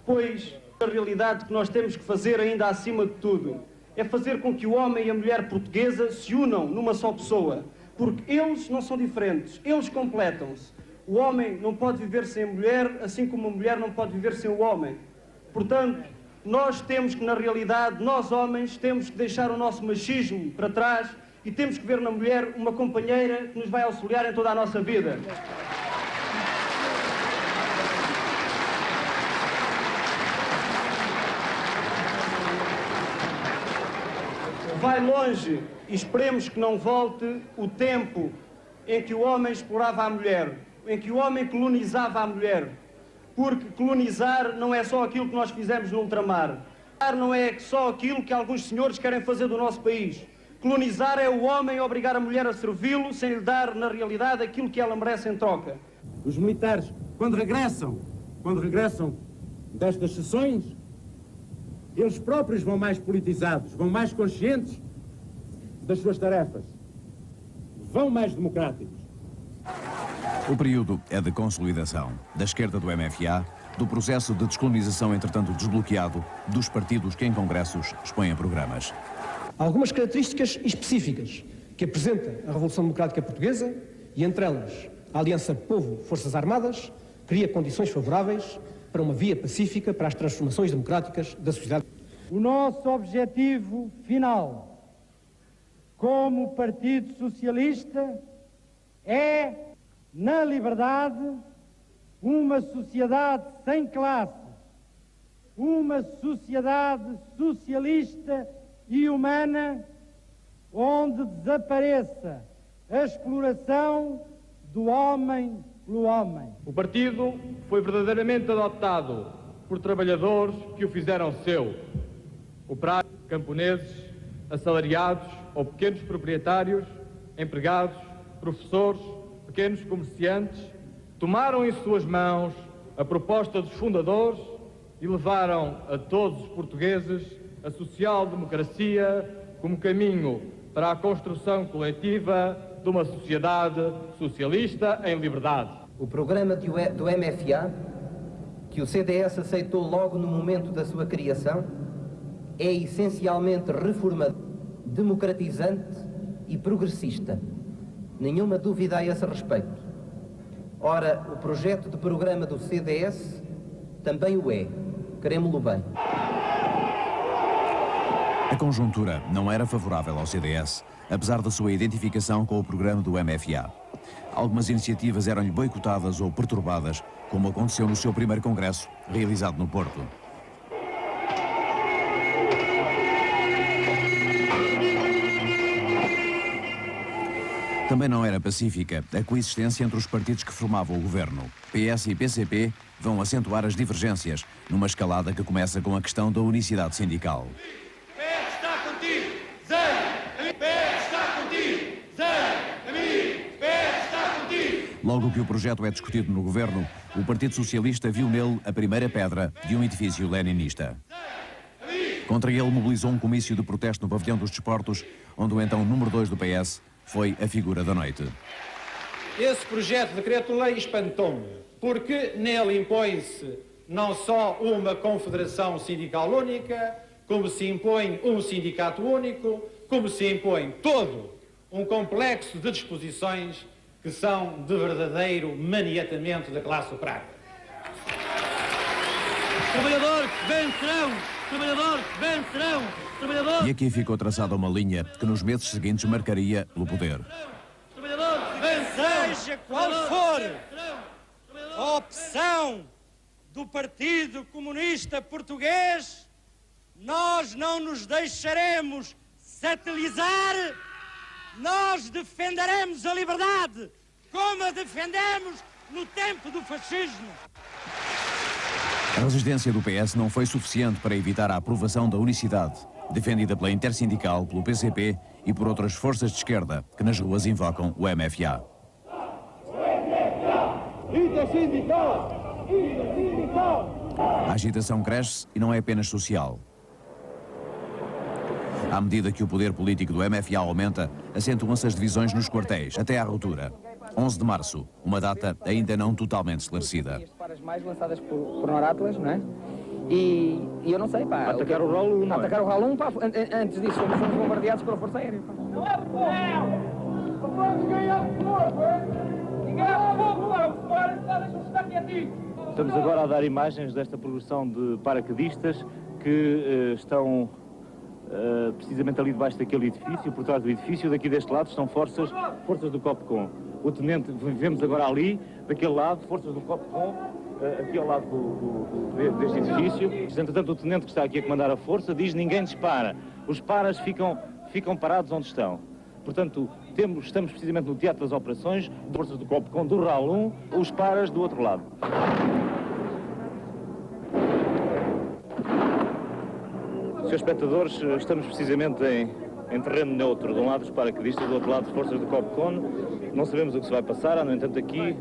Speaker 14: Pois a realidade que nós temos que fazer ainda acima de tudo é fazer com que o homem e a mulher portuguesa se unam numa só pessoa. Porque eles não são diferentes, eles completam-se. O homem não pode viver sem a mulher, assim como a mulher não pode viver sem o homem. Portanto, nós temos que, na realidade, nós homens, temos que deixar o nosso machismo para trás e temos que ver na mulher uma companheira que nos vai auxiliar em toda a nossa vida. Vai longe e esperemos que não volte o tempo em que o homem explorava a mulher, em que o homem colonizava a mulher. Porque colonizar não é só aquilo que nós fizemos no ultramar. Colonizar não é só aquilo que alguns senhores querem fazer do nosso país. Colonizar é o homem obrigar a mulher a servi-lo sem lhe dar, na realidade, aquilo que ela merece em troca.
Speaker 8: Os militares, quando regressam destas sessões, eles próprios vão mais politizados, vão mais conscientes das suas tarefas, vão mais democráticos.
Speaker 2: O período é de consolidação. Da esquerda do MFA, do processo de descolonização, entretanto desbloqueado, dos partidos que em congressos expõem programas.
Speaker 4: Há algumas características específicas que apresenta a Revolução Democrática Portuguesa e, entre elas, a Aliança Povo-Forças Armadas cria condições favoráveis para uma via pacífica para as transformações democráticas da sociedade.
Speaker 15: O nosso objetivo final, como Partido Socialista, é, na liberdade, uma sociedade sem classe, uma sociedade socialista e humana, onde desapareça a exploração do homem pelo homem.
Speaker 16: O partido foi verdadeiramente adotado por trabalhadores que o fizeram seu. Operários, camponeses, assalariados ou pequenos proprietários, empregados, professores, pequenos comerciantes, tomaram em suas mãos a proposta dos fundadores e levaram a todos os portugueses a social-democracia como caminho para a construção coletiva de uma sociedade socialista em liberdade.
Speaker 17: O programa do MFA, que o CDS aceitou logo no momento da sua criação, é essencialmente reformador, democratizante e progressista. Nenhuma dúvida a esse respeito. Ora, o projeto de programa do CDS também o é. Queremos-lo bem.
Speaker 2: A conjuntura não era favorável ao CDS, apesar da sua identificação com o programa do MFA. Algumas iniciativas eram-lhe boicotadas ou perturbadas, como aconteceu no seu primeiro congresso, realizado no Porto. Também não era pacífica a coexistência entre os partidos que formavam o governo. PS e PCP vão acentuar as divergências, numa escalada que começa com a questão da unicidade sindical.
Speaker 18: PS está contigo, Zé! PS está contigo, Zé! Amigo! PS está contigo!
Speaker 2: Logo que o projeto é discutido no governo, o Partido Socialista viu nele a primeira pedra de um edifício leninista. Contra ele mobilizou um comício de protesto no Pavilhão dos Desportos, onde o então número 2 do PS foi a figura da noite.
Speaker 19: Esse projeto de decreto-lei espantou-me, porque nele impõe-se não só uma confederação sindical única, como se impõe um sindicato único, como se impõe todo um complexo de disposições que são de verdadeiro maniatamento da classe operária.
Speaker 18: Trabalhadores vencerão! Trabalhadores vencerão!
Speaker 2: E aqui ficou traçada uma linha que nos meses seguintes marcaria pelo poder.
Speaker 15: Seja qual for a opção do Partido Comunista Português, nós não nos deixaremos satelizar, nós defenderemos a liberdade, como a defendemos no tempo do fascismo.
Speaker 2: A resistência do PS não foi suficiente para evitar a aprovação da unicidade, defendida pela Intersindical, pelo PCP e por outras forças de esquerda que nas ruas invocam o MFA.
Speaker 18: Intersindical! Intersindical!
Speaker 2: A agitação cresce e não é apenas social. À medida que o poder político do MFA aumenta, acentuam-se as divisões nos quartéis, até à ruptura. 11 de março, uma data ainda não totalmente esclarecida.
Speaker 10: As mais lançadas por Noratlas, não é? E eu não sei, pá.
Speaker 16: Atacar o RAL 1, não é?
Speaker 10: Atacar o RAL 1, pá. Antes disso, fomos bombardeados pela Força Aérea, pá.
Speaker 18: Não é fogo! Não vamos ganhar fogo, é? Ninguém é fogo, é o fora, deixa-me estar quietinho.
Speaker 20: Estamos agora a dar imagens desta progressão de paraquedistas que estão precisamente ali debaixo daquele edifício, por trás do edifício. Daqui deste lado estão forças do COPCOM. O tenente, vemos agora ali, daquele lado, forças do COPCOM, aqui ao lado deste edifício. Entretanto, o tenente que está aqui a comandar a força diz: ninguém dispara. Os paras ficam parados onde estão. Portanto, estamos precisamente no teatro das operações, forças do COPCOM, do RAL 1, os paras do outro lado. Senhores espectadores, estamos precisamente em terreno neutro. De um lado os paraquedistas, do outro lado as forças do COPCON. Não sabemos o que se vai passar. Há, no entanto, aqui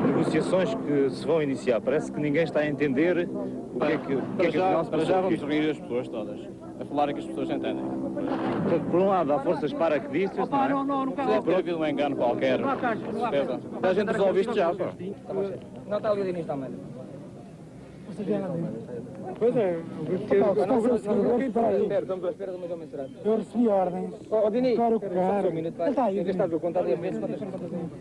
Speaker 20: negociações que se vão iniciar. Parece que ninguém está a entender o que é que
Speaker 16: Para já vamos reunir as pessoas todas, a falarem que as pessoas entendem.
Speaker 20: Portanto, por um lado há forças paraquedistas, não é?
Speaker 16: Deve ter havido um engano qualquer, com certeza. A gente resolve isto já, pá.
Speaker 10: Não está ali o Diniz também.
Speaker 5: passagem lá dentro.
Speaker 8: Pois é,
Speaker 5: Estamos
Speaker 8: à espera de uma jovem será.
Speaker 5: eu recebi ordens para ocupar.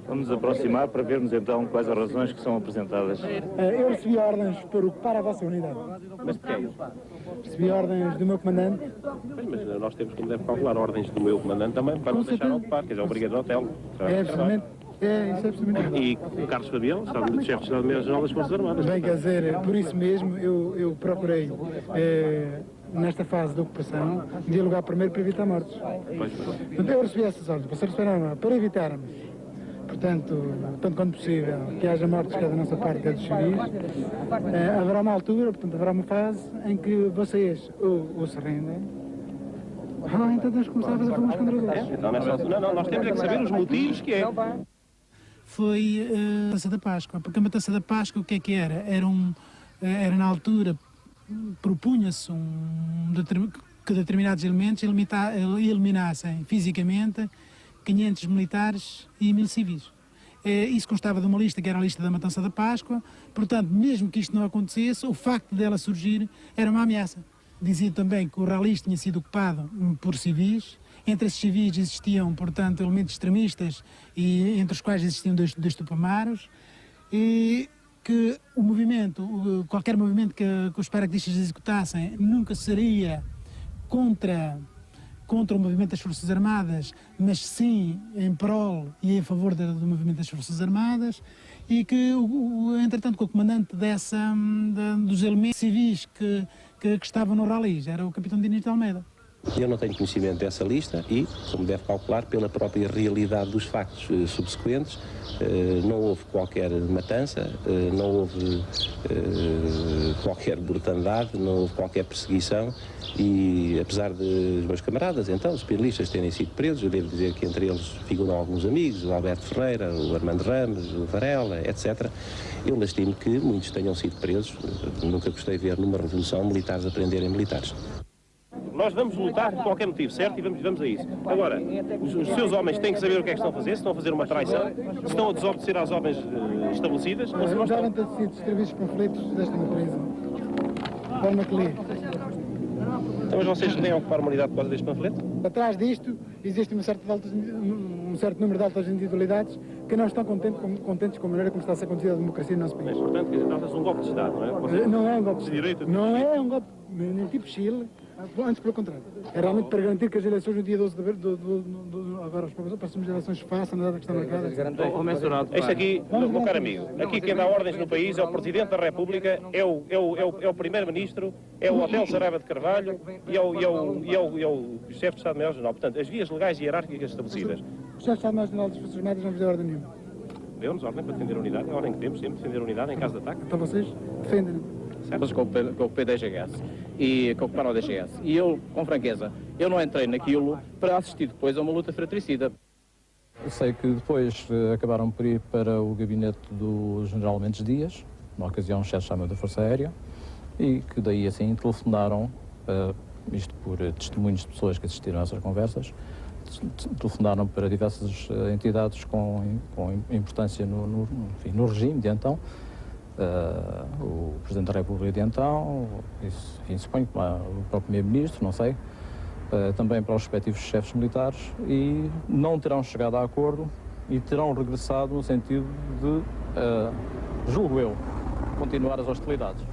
Speaker 20: Vamos aproximar para vermos então quais as razões que são apresentadas.
Speaker 5: Eu recebi ordens para ocupar a vossa unidade.
Speaker 6: Mas de quem?
Speaker 5: Recebi ordens do meu comandante.
Speaker 6: Mas nós temos, como deve calcular, ordens do meu comandante também para nos deixar ocupar, que é o Brigadeiro Hotel.
Speaker 5: É absolutamente. Isso é absolutamente.
Speaker 6: E o Carlos Fabião, chefe de Estado-Maior-General das Forças Armadas.
Speaker 5: Bem, quer dizer, por isso mesmo eu procurei, nesta fase de ocupação, dialogar primeiro para evitar mortes. Portanto, eu recebi essas ordens, vocês receberam para evitarmos, portanto, tanto quanto possível, que haja mortes que é da nossa parte, que é dos civis. Haverá uma altura, portanto, haverá uma fase em que vocês ou se rendem, então temos que começar a fazer formas contra eles.
Speaker 6: Não, nós temos é que saber os motivos que é.
Speaker 5: Foi a Matança da Páscoa, porque a Matança da Páscoa o que é que era? Era na altura, propunha-se que determinados elementos eliminassem fisicamente 500 militares e 1000 civis. Isso constava de uma lista que era a lista da Matança da Páscoa, portanto, mesmo que isto não acontecesse, o facto dela surgir era uma ameaça. Dizia também que o Ralis tinha sido ocupado por civis. Entre esses civis existiam, portanto, elementos extremistas, e entre os quais existiam dois tupamaros, e que o movimento, qualquer movimento que os paraquedistas executassem, nunca seria contra o movimento das Forças Armadas, mas sim em prol e em favor do movimento das Forças Armadas, e que, entretanto, o comandante dos elementos civis que estavam no Ralis era o capitão Diniz de Almeida.
Speaker 6: Eu não tenho conhecimento dessa lista e, como deve calcular, pela própria realidade dos factos subsequentes, não houve qualquer matança, não houve qualquer brutandade, não houve qualquer perseguição e, apesar dos meus camaradas, então, os piristas terem sido presos, eu devo dizer que entre eles figuram alguns amigos, o Alberto Ferreira, o Armando Ramos, o Varela, etc., eu lastimo que muitos tenham sido presos. Nunca gostei de ver numa revolução militares a prenderem militares. Nós vamos lutar por qualquer motivo, certo? E vamos a isso. Agora, os seus homens têm que saber o que é que estão a fazer, se estão a fazer uma traição, se estão a desobedecer às ordens estabelecidas.
Speaker 5: Não devem ter sido serviços panfletos desta natureza. Forma que lê.
Speaker 6: Então, mas vocês têm a ocupar uma unidade por causa deste panfleto?
Speaker 5: Atrás disto existe um certo número de altas individualidades que não estão contentes com a maneira como está a ser conduzida a democracia no nosso país.
Speaker 6: Mas, portanto, trata-se de um golpe de Estado, não é? Vocês...
Speaker 5: Não é um golpe de
Speaker 6: direito.
Speaker 5: Não é um golpe, nem tipo Chile, antes pelo contrário. É realmente para garantir que as eleições no dia 12 de abril, agora as próximas eleições façam na data que está marcada.
Speaker 6: Isto aqui, meu caro amigo, aqui quem dá ordens no país é o Presidente da República, é o Primeiro-Ministro, é o Hotel Saraiva de Carvalho e é o Chefe de Estado-Maior-General. Portanto, as vias legais e hierárquicas estabelecidas.
Speaker 5: O Chefe de Estado-Maior-General das Forças Armadas não vos deu ordem nenhuma.
Speaker 6: Deu-nos ordem para defender a unidade, é a ordem que temos sempre, defender a unidade em caso de ataque.
Speaker 5: Então vocês defendem.
Speaker 6: Certo?
Speaker 7: Com o PDGS e com o ocuparam o DGS. E eu, com franqueza, eu não entrei naquilo para assistir depois a uma luta fratricida.
Speaker 11: Eu sei que depois acabaram por ir para o gabinete do General Mendes Dias, na ocasião chefe de Estado da Força Aérea, e que daí assim telefonaram, isto por testemunhos de pessoas que assistiram a essas conversas, telefonaram para diversas entidades com importância no regime de então, o Presidente da República de então, enfim, suponho que o próprio Primeiro-Ministro, não sei, também para os respectivos chefes militares, e não terão chegado a acordo e terão regressado no sentido de, julgo eu, continuar as hostilidades.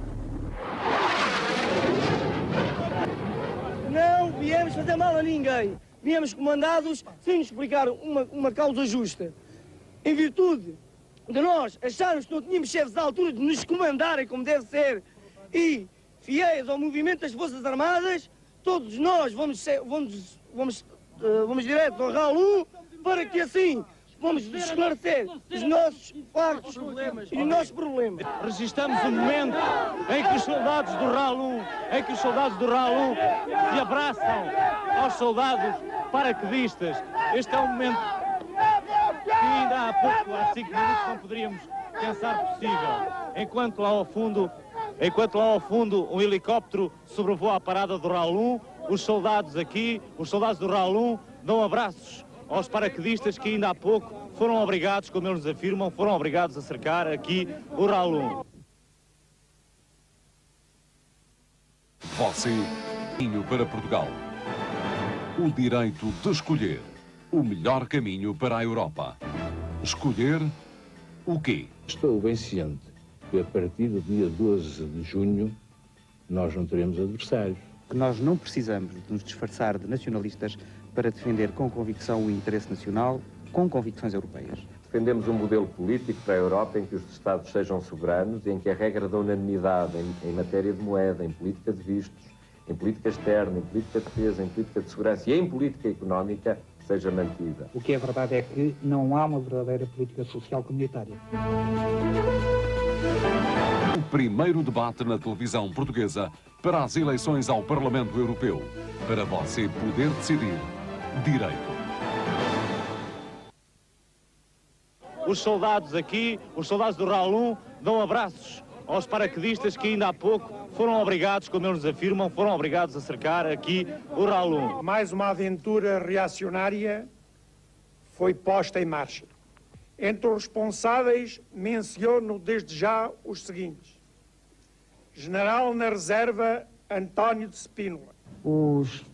Speaker 10: Não viemos fazer mal a ninguém. Viemos comandados sem nos explicar uma causa justa. Em virtude de nós acharmos que não tínhamos chefes à altura de nos comandarem como deve ser e fiéis ao movimento das Forças Armadas, todos nós vamos direto ao RAL 1 para que assim vamos esclarecer os nossos factos e os nossos problemas.
Speaker 15: Registramos o momento em que os soldados do RAL 1, se abraçam aos soldados paraquedistas. Este é um momento que ainda há pouco, há 5 minutos, não poderíamos pensar possível. Enquanto lá ao fundo um helicóptero sobrevoa a parada do RAL 1, os soldados do RAL 1 dão abraços aos paraquedistas que ainda há pouco foram obrigados, como eles afirmam, a cercar aqui o RAL 1.
Speaker 12: Você, caminho para Portugal. O direito de escolher o melhor caminho para a Europa. Escolher o quê?
Speaker 21: Estou bem ciente que a partir do dia 12 de junho nós não teremos adversários.
Speaker 22: Que nós não precisamos de nos disfarçar de nacionalistas para defender com convicção o interesse nacional, com convicções europeias.
Speaker 23: Defendemos um modelo político para a Europa em que os Estados sejam soberanos e em que a regra da unanimidade em matéria de moeda, em política de vistos, em política externa, em política de defesa, em política de segurança e em política económica seja mantida.
Speaker 24: O que é verdade é que não há uma verdadeira política social comunitária.
Speaker 12: O primeiro debate na televisão portuguesa para as eleições ao Parlamento Europeu. Para você poder decidir direito.
Speaker 15: Os soldados aqui, os soldados do RAL 1, dão abraços aos paraquedistas que ainda há pouco foram obrigados, como eles afirmam, foram obrigados a cercar aqui o RAL 1.
Speaker 25: Mais uma aventura reacionária foi posta em marcha. Entre os responsáveis, menciono desde já os seguintes. General na Reserva, António de Spínola.
Speaker 26: Os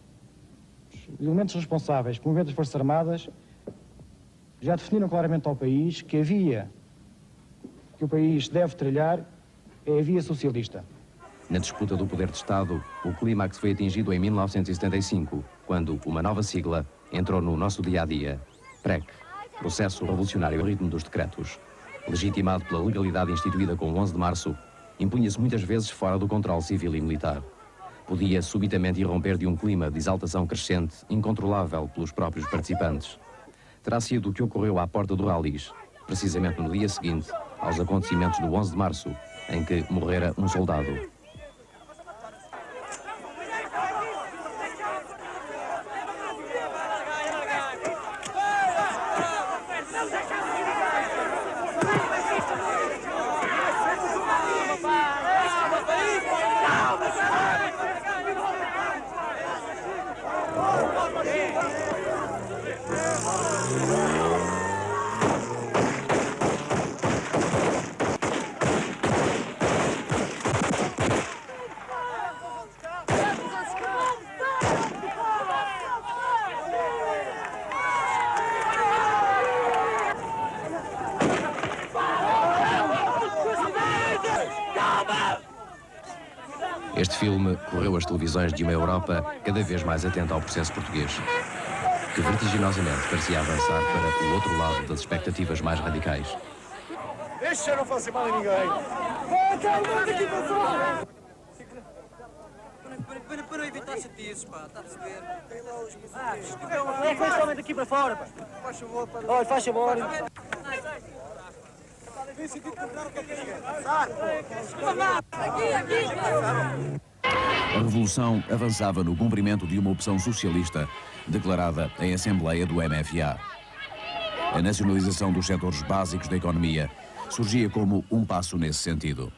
Speaker 26: elementos responsáveis pelo movimento das Forças Armadas já definiram claramente ao país que a via que o país deve trilhar é a via socialista.
Speaker 2: Na disputa do poder de Estado, o clímax foi atingido em 1975, quando uma nova sigla entrou no nosso dia-a-dia. PREC, Processo Revolucionário ao Ritmo dos Decretos. Legitimado pela legalidade instituída com o 11 de março, impunha-se muitas vezes fora do controle civil e militar. Podia subitamente irromper de um clima de exaltação crescente, incontrolável pelos próprios participantes. Terá sido o que ocorreu à porta do Ralis, precisamente no dia seguinte aos acontecimentos do 11 de março, em que morrera um soldado. Este filme correu as televisões de uma Europa cada vez mais atenta ao processo português, que vertiginosamente parecia avançar para o outro lado das expectativas mais radicais.
Speaker 18: Deixa eu não fazer mal a ninguém. Vai aqui para fora.
Speaker 10: Para evitar chatices, pá, está a perceber?
Speaker 18: É que este homem daqui para fora, pá. Faz favor, para... Olha, faz favor.
Speaker 2: A Revolução avançava no cumprimento de uma opção socialista declarada em Assembleia do MFA. A nacionalização dos setores básicos da economia surgia como um passo nesse sentido.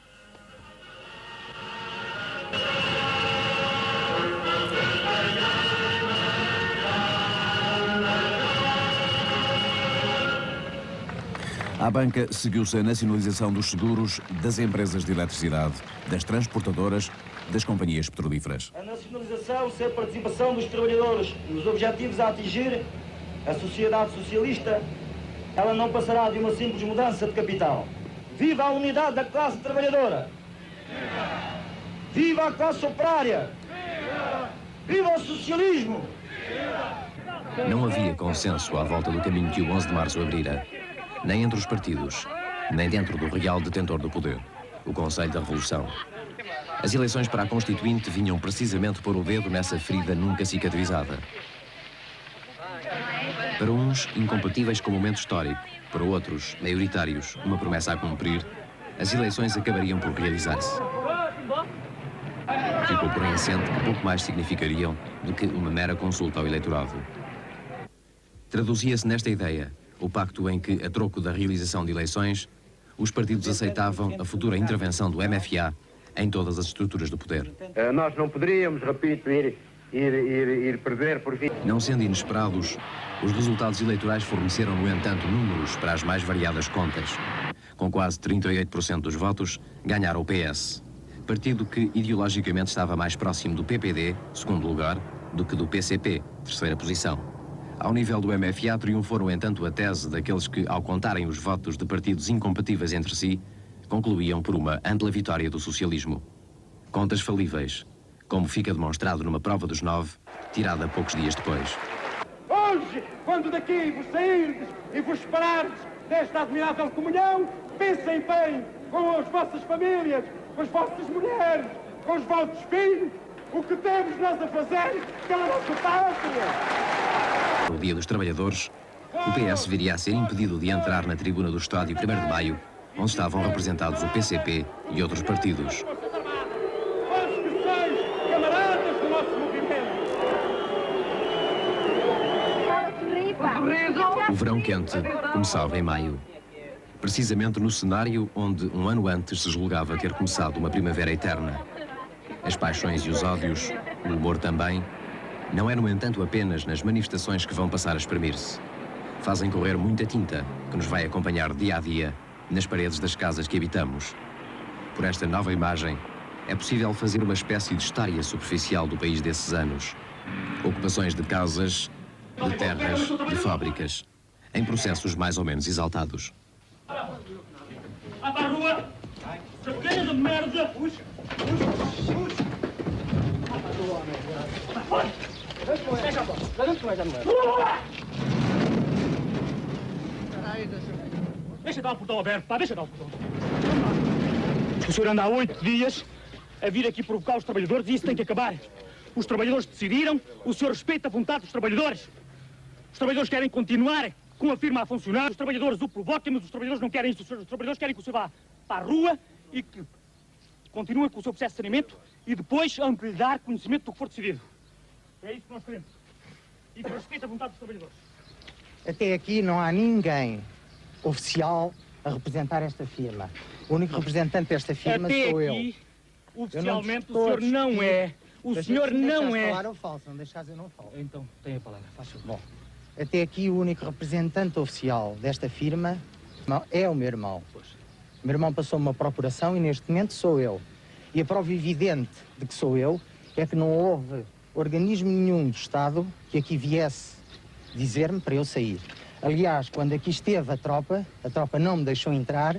Speaker 2: À banca seguiu-se a nacionalização dos seguros, das empresas de eletricidade, das transportadoras, das companhias petrolíferas.
Speaker 14: A nacionalização sem a participação dos trabalhadores nos objetivos a atingir a sociedade socialista, ela não passará de uma simples mudança de capital. Viva a unidade da classe trabalhadora! Viva a classe operária! Viva o socialismo!
Speaker 2: Não havia consenso à volta do caminho que o 11 de março abrira, nem entre os partidos, nem dentro do real detentor do poder, o Conselho da Revolução. As eleições para a Constituinte vinham precisamente pôr o dedo nessa ferida nunca cicatrizada. Para uns, incompatíveis com o momento histórico, para outros, maioritários, uma promessa a cumprir, as eleições acabariam por realizar-se. Ficou porém assente que pouco mais significariam do que uma mera consulta ao eleitorado. Traduzia-se nesta ideia o pacto em que, a troco da realização de eleições, os partidos aceitavam a futura intervenção do MFA em todas as estruturas do poder.
Speaker 27: Nós não poderíamos, repito, ir perder por fim.
Speaker 2: Não sendo inesperados, os resultados eleitorais forneceram, no entanto, números para as mais variadas contas. Com quase 38% dos votos, ganhara o PS,
Speaker 1: partido que ideologicamente estava mais próximo do PPD, segundo lugar, do que do PCP, terceira posição. Ao nível do MFA, triunfou, no entanto, a tese daqueles que, ao contarem os votos de partidos incompatíveis entre si, concluíam por uma ampla vitória do socialismo. Contas falíveis, como fica demonstrado numa prova dos 9, tirada poucos dias depois.
Speaker 3: Hoje, quando daqui vos sairdes e vos separardes desta admirável comunhão, pensem bem com as vossas famílias, com as vossas mulheres, com os vossos filhos, o que temos nós a fazer pela nossa pátria.
Speaker 1: No Dia dos Trabalhadores, o PS viria a ser impedido de entrar na tribuna do estádio 1º de Maio, onde estavam representados o PCP e outros partidos.
Speaker 3: Vós que sois camaradas do nosso movimento.
Speaker 1: O verão quente começava em maio, precisamente no cenário onde um ano antes se julgava ter começado uma primavera eterna. As paixões e os ódios, o humor também, não é, no entanto, apenas nas manifestações que vão passar a exprimir-se. Fazem correr muita tinta que nos vai acompanhar dia a dia nas paredes das casas que habitamos. Por esta nova imagem, é possível fazer uma espécie de história superficial do país desses anos. Ocupações de casas, de terras, de fábricas, em processos mais ou menos exaltados.
Speaker 3: Vai para a rua! Chapéu de merda! Puxa!
Speaker 15: Deixa dar o portão aberto, pá, deixa dar o portão. O senhor anda há 8 dias a vir aqui provocar os trabalhadores e isso tem que acabar. Os trabalhadores decidiram, o senhor respeita a vontade dos trabalhadores. Os trabalhadores querem continuar com a firma a funcionar, os trabalhadores o provoquem, mas os trabalhadores não querem isso. Os trabalhadores querem que o senhor vá para a rua e que continue com o seu processo de saneamento e depois hão-de lhe dar conhecimento do que for decidido. É isso que nós queremos. E que respeita a vontade dos trabalhadores.
Speaker 24: Até aqui não há ninguém oficial a representar esta firma. O único representante desta firma sou eu.
Speaker 15: Até aqui, oficialmente, o senhor não é. O senhor não é.
Speaker 24: Falar ou falo, se não deixares eu não falo.
Speaker 15: Então, tem a palavra, faz favor.
Speaker 24: Bom, até aqui o único representante oficial desta firma é o meu irmão. O meu irmão passou uma procuração e neste momento sou eu. E a prova evidente de que sou eu é que não houve organismo nenhum do Estado que aqui viesse dizer-me para eu sair. Aliás, quando aqui esteve a tropa não me deixou entrar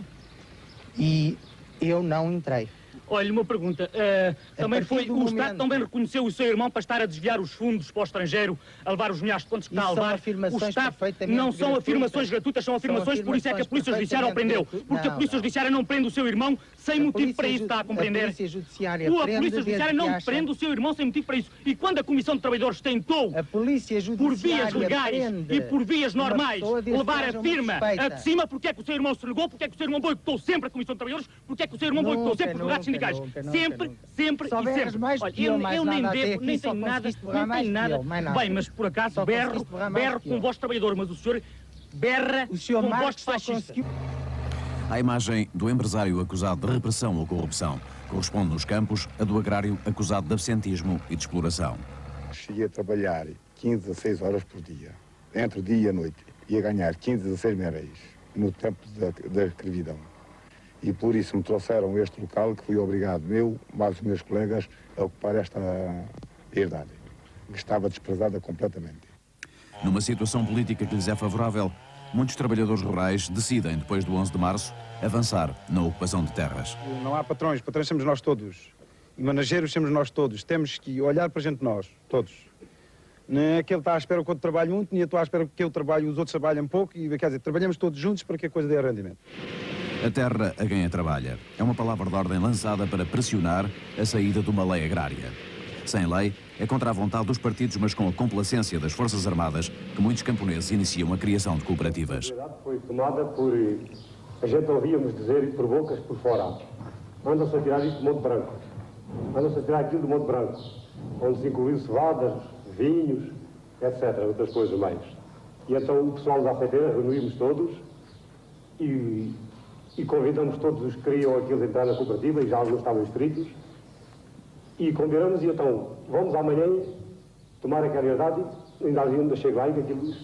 Speaker 24: e eu não entrei.
Speaker 15: Olha, uma pergunta. Também foi. O Estado também reconheceu o seu irmão para estar a desviar os fundos para o estrangeiro, a levar os milhares de pontos que está a levar. O Estado não são afirmações gratuitas, são afirmações, por isso é que a Polícia Judiciária o prendeu. Porque a Polícia Judiciária não prende o seu irmão sem motivo para isso, está a compreender? A Polícia Judiciária não prende o seu irmão sem motivo para isso. E quando a Comissão de Trabalhadores tentou, por vias legais e por vias normais, levar a firma a de cima, porque é que o seu irmão se negou, porque é que o seu irmão boicotou sempre a Comissão de Trabalhadores, porque é que o seu irmão boicotou sempre os regatos sindicais. Sempre e sempre. Olha, eu nem bebo, nem tenho nada, não tenho nada. Bem, mas por acaso berro com voz de trabalhador, mas o senhor berra com voz de fascista.
Speaker 2: A imagem do empresário acusado de repressão ou corrupção corresponde nos campos a do agrário acusado de absentismo e de exploração.
Speaker 4: Cheguei a trabalhar 15 a 16 horas por dia, entre dia e noite, e a ganhar 15 a 16 mil-réis no tempo da escravidão. E por isso me trouxeram este local que fui obrigado, eu, mais os meus colegas, a ocupar esta herdade, que estava desprezada completamente.
Speaker 2: Numa situação política que lhes é favorável, muitos trabalhadores rurais decidem, depois do 11 de março, avançar na ocupação de terras.
Speaker 26: Não há patrões somos nós todos. E manageiros somos nós todos. Temos que olhar para a gente nós, todos. Nem é que ele está à espera que eu trabalhe muito, nem eu estou à espera que eu trabalhe, os outros trabalhem pouco. E, quer dizer, trabalhamos todos juntos para que a coisa dê rendimento.
Speaker 2: A terra a quem a trabalha é uma palavra de ordem lançada para pressionar a saída de uma lei agrária. Sem lei, é contra a vontade dos partidos, mas com a complacência das Forças Armadas, que muitos camponeses iniciam a criação de cooperativas.
Speaker 9: A foi tomada por... A gente ouvíamos dizer por bocas por fora. Andam-se a tirar isto do Monte Branco. Andam-se a tirar aquilo do Monte Branco. Onde se incluiu cevadas, vinhos, etc. Outras coisas mais. E então o pessoal da aceiteira reunimos todos e convidamos todos os que queriam aquilo entrar na cooperativa, e já alguns estavam inscritos, e combinamos, e então, vamos amanhã tomar aquela herdade, ainda ainda chego lá e que aquilo...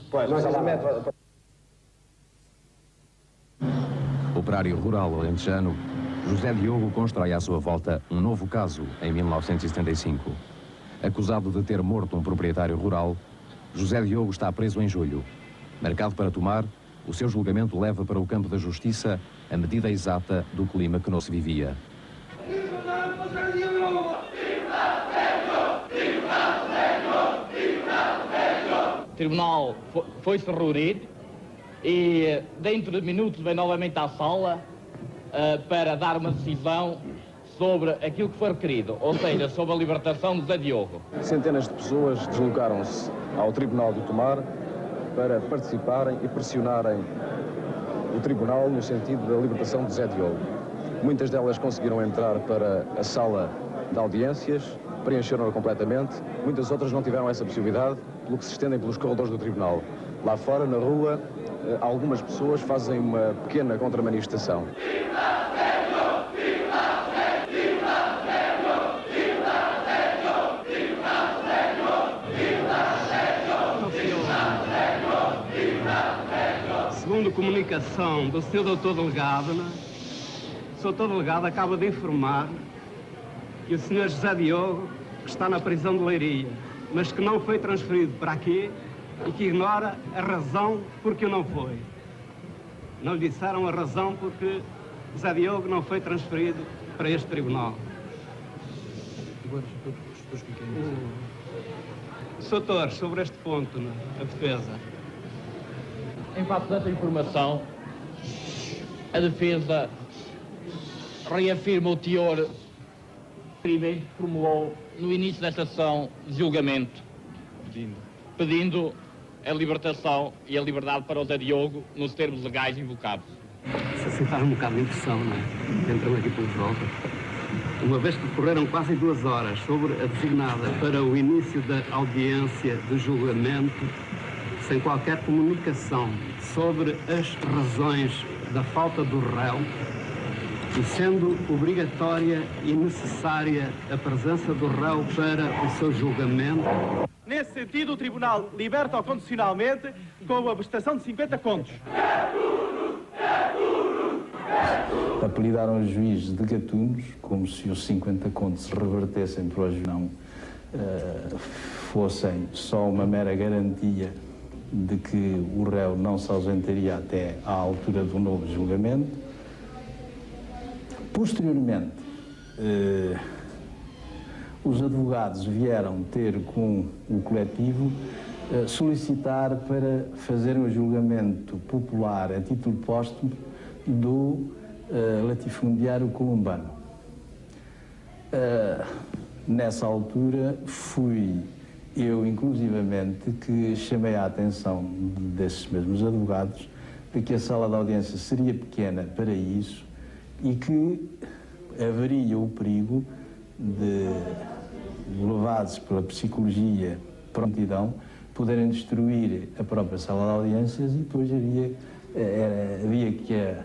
Speaker 1: Operário rural alentejano,
Speaker 2: José Diogo constrói à sua volta um novo caso em 1975. Acusado de ter morto um proprietário rural, José Diogo está preso em julho. Marcado para tomar, o seu julgamento leva para o campo da justiça a medida exata do clima que não se vivia.
Speaker 7: O tribunal foi-se reunir e dentro de minutos vem novamente à sala para dar uma decisão sobre aquilo que foi requerido, ou seja, sobre a libertação de José Diogo.
Speaker 11: Centenas de pessoas deslocaram-se ao Tribunal do Tomar para participarem e pressionarem o Tribunal no sentido da libertação de José Diogo. Muitas delas conseguiram entrar para a sala de audiências, preencheram-a completamente. Muitas outras não tiveram essa possibilidade, pelo que se estendem pelos corredores do Tribunal. Lá fora, na rua, algumas pessoas fazem uma pequena contramanifestação.
Speaker 14: Segundo comunicação do Sr. Dr. Delegado, o Sr. Dr. Delegado acaba de informar que o Sr. José Diogo que está na prisão de Leiria, mas que não foi transferido para aqui e que ignora a razão por que não foi. Não lhe disseram a razão porque José Diogo não foi transferido para este tribunal. Doutor, sobre este ponto, a defesa.
Speaker 7: Em face desta informação, a defesa reafirma o teor crime que formulou no início desta sessão de julgamento, pedindo a libertação e a liberdade para o José Diogo nos termos legais invocados.
Speaker 14: Se assentar um bocado de impressão, não é? Entram aqui pelos volta. Uma vez que decorreram quase 2 horas sobre a designada para o início da audiência de julgamento, sem qualquer comunicação sobre as razões da falta do réu, e sendo obrigatória e necessária a presença do réu para o seu julgamento.
Speaker 15: Nesse sentido, o Tribunal liberta-o condicionalmente com a prestação de 50 contos.
Speaker 5: Apelidaram o juiz de gatunos, como se os 50 contos se revertessem para o juiz, não fossem só uma mera garantia de que o réu não se ausentaria até à altura do novo julgamento. Posteriormente, os advogados vieram ter com o coletivo solicitar para fazer um julgamento popular a título póstumo do latifundiário columbano. Nessa altura fui eu, inclusivamente, que chamei a atenção desses mesmos advogados de que a sala de audiência seria pequena para isso e que haveria o perigo de, levados pela psicologia prontidão, poderem destruir a própria sala de audiências e depois havia que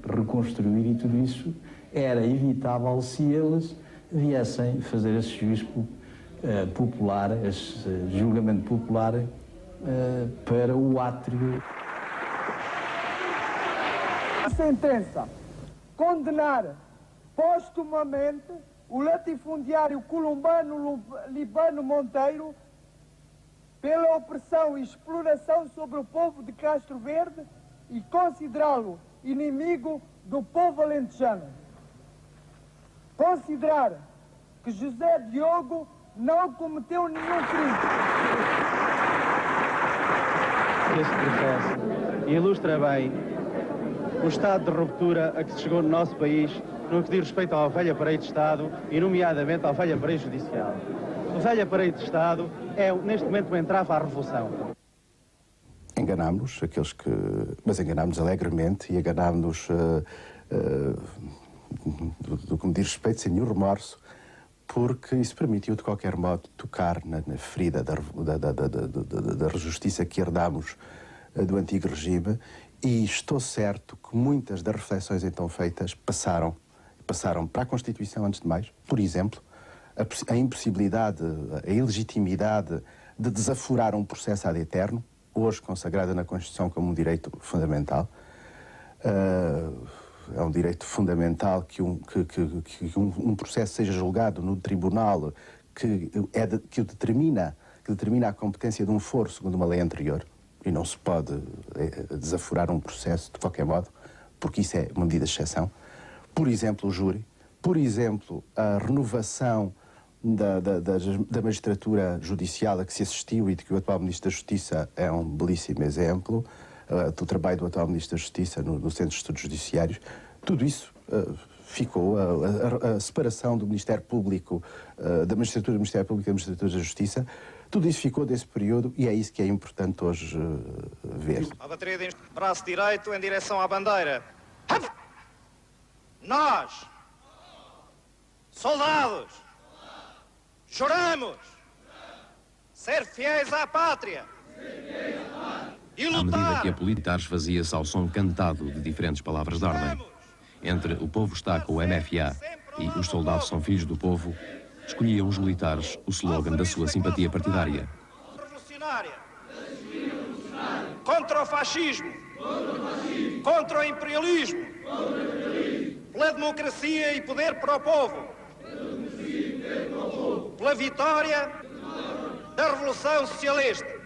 Speaker 5: reconstruir, e tudo isso era evitável se eles viessem fazer esse juízo popular, esse julgamento popular para o átrio.
Speaker 8: A sentença: condenar postumamente o latifundiário columbano Libano Monteiro pela opressão e exploração sobre o povo de Castro Verde e considerá-lo inimigo do povo alentejano. Considerar que José Diogo não cometeu nenhum crime.
Speaker 14: Este processo ilustra bem o estado de ruptura a que se chegou no nosso país no que diz respeito ao velho aparelho de Estado e, nomeadamente, ao velho aparelho judicial. O velho aparelho de Estado é, neste momento, uma entrave à revolução.
Speaker 13: Enganámos aqueles que... Mas enganámos alegremente e enganámos do que me diz respeito, sem nenhum remorso, porque isso permitiu, de qualquer modo, tocar na ferida da justiça que herdámos do antigo regime, e estou certo que muitas das reflexões então feitas passaram para a Constituição, antes de mais. Por exemplo, a impossibilidade, a ilegitimidade de desaforar um processo ad eterno, hoje consagrado na Constituição como um direito fundamental. é um direito fundamental que um processo seja julgado no tribunal que determina a competência de um foro segundo uma lei anterior, e não se pode desaforar um processo de qualquer modo, porque isso é uma medida de exceção. Por exemplo, o júri, por exemplo, a renovação da magistratura judicial a que se assistiu e de que o atual Ministro da Justiça é um belíssimo exemplo, do trabalho do atual Ministro da Justiça no Centro de Estudos Judiciários. Tudo isso ficou, a separação do Ministério Público, da magistratura do Ministério Público e da magistratura da Justiça, tudo isso ficou desse período e é isso que é importante hoje ver.
Speaker 6: A bateria de braço direito em direção à bandeira. Nós, soldados, juramos ser fiéis à pátria e
Speaker 1: À medida
Speaker 6: lutar.
Speaker 1: que a política esvazia-se ao som cantado de diferentes palavras de ordem, entre o povo está com o MFA e os soldados são filhos do povo, escolhiam os militares o slogan da sua simpatia partidária.
Speaker 6: Revolucionária. Contra o fascismo. Contra o imperialismo. Pela democracia e poder para o povo. Pela vitória da Revolução Socialista.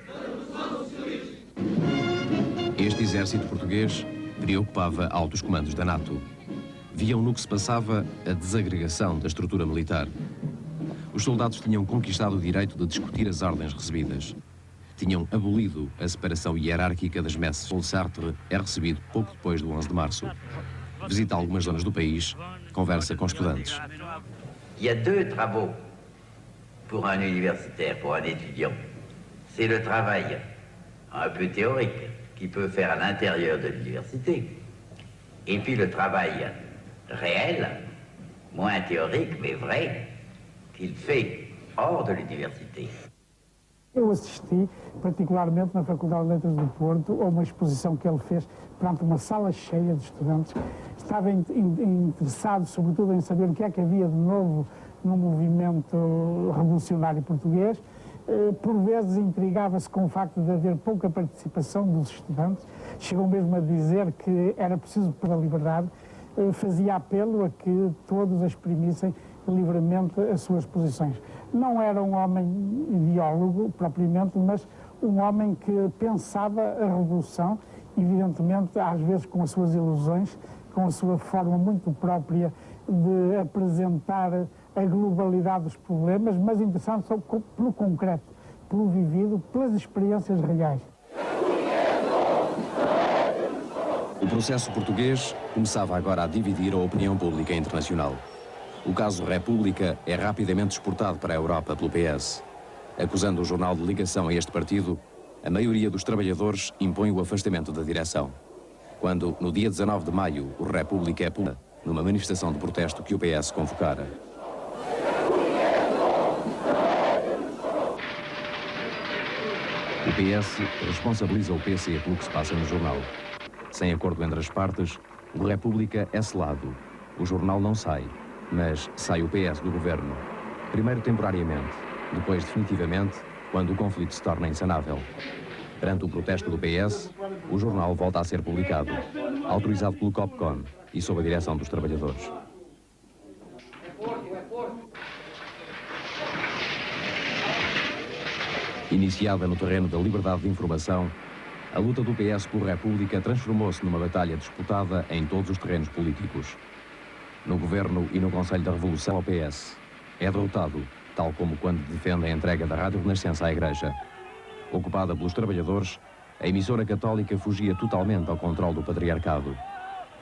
Speaker 1: Este exército português preocupava altos comandos da NATO. Viam no que se passava a desagregação da estrutura militar. Os soldados tinham conquistado o direito de discutir as ordens recebidas. Tinham abolido a separação hierárquica das messes. Paul Sartre é recebido pouco depois do 11 de março. Visita algumas zonas do país, conversa com estudantes.
Speaker 16: Il y a deux travaux pour un universitaire, pour un étudiant. C'est le travail un peu théorique qu'il peut faire à l'intérieur de l'université, et puis le travail réel, moins théorique mais vrai, qu'il fait hors de l'université.
Speaker 26: Eu assisti, particularmente na Faculdade de Letras do Porto, a uma exposição que ele fez perante uma sala cheia de estudantes. Estava interessado, sobretudo, em saber o que é que havia de novo no movimento revolucionário português. Por vezes intrigava-se com o facto de haver pouca participação dos estudantes. Chegou mesmo a dizer que era preciso para a liberdade. Fazia apelo a que todos exprimissem livremente as suas posições. Não era um homem ideólogo, propriamente, mas um homem que pensava a revolução, evidentemente, às vezes com as suas ilusões, com a sua forma muito própria de apresentar a globalidade dos problemas, mas interessante só pelo concreto, pelo vivido, pelas experiências reais.
Speaker 1: O processo português começava agora a dividir a opinião pública internacional. O caso República é rapidamente exportado para a Europa pelo PS. Acusando o jornal de ligação a este partido, a maioria dos trabalhadores impõe o afastamento da direção. Quando, no dia 19 de maio, o República é pula numa manifestação de protesto que o PS convocara. O PS responsabiliza o PC pelo que se passa no jornal. Sem acordo entre as partes, o República é selado. O jornal não sai, mas sai o PS do governo. Primeiro temporariamente, depois definitivamente, quando o conflito se torna insanável. Perante o protesto do PS, o jornal volta a ser publicado, autorizado pelo COPCON e sob a direção dos trabalhadores. Iniciada no terreno da liberdade de informação, a luta do PS por República transformou-se numa batalha disputada em todos os terrenos políticos. No governo e no Conselho da Revolução, o PS é derrotado, tal como quando defende a entrega da Rádio Renascença à Igreja. Ocupada pelos trabalhadores, a emissora católica fugia totalmente ao controle do patriarcado.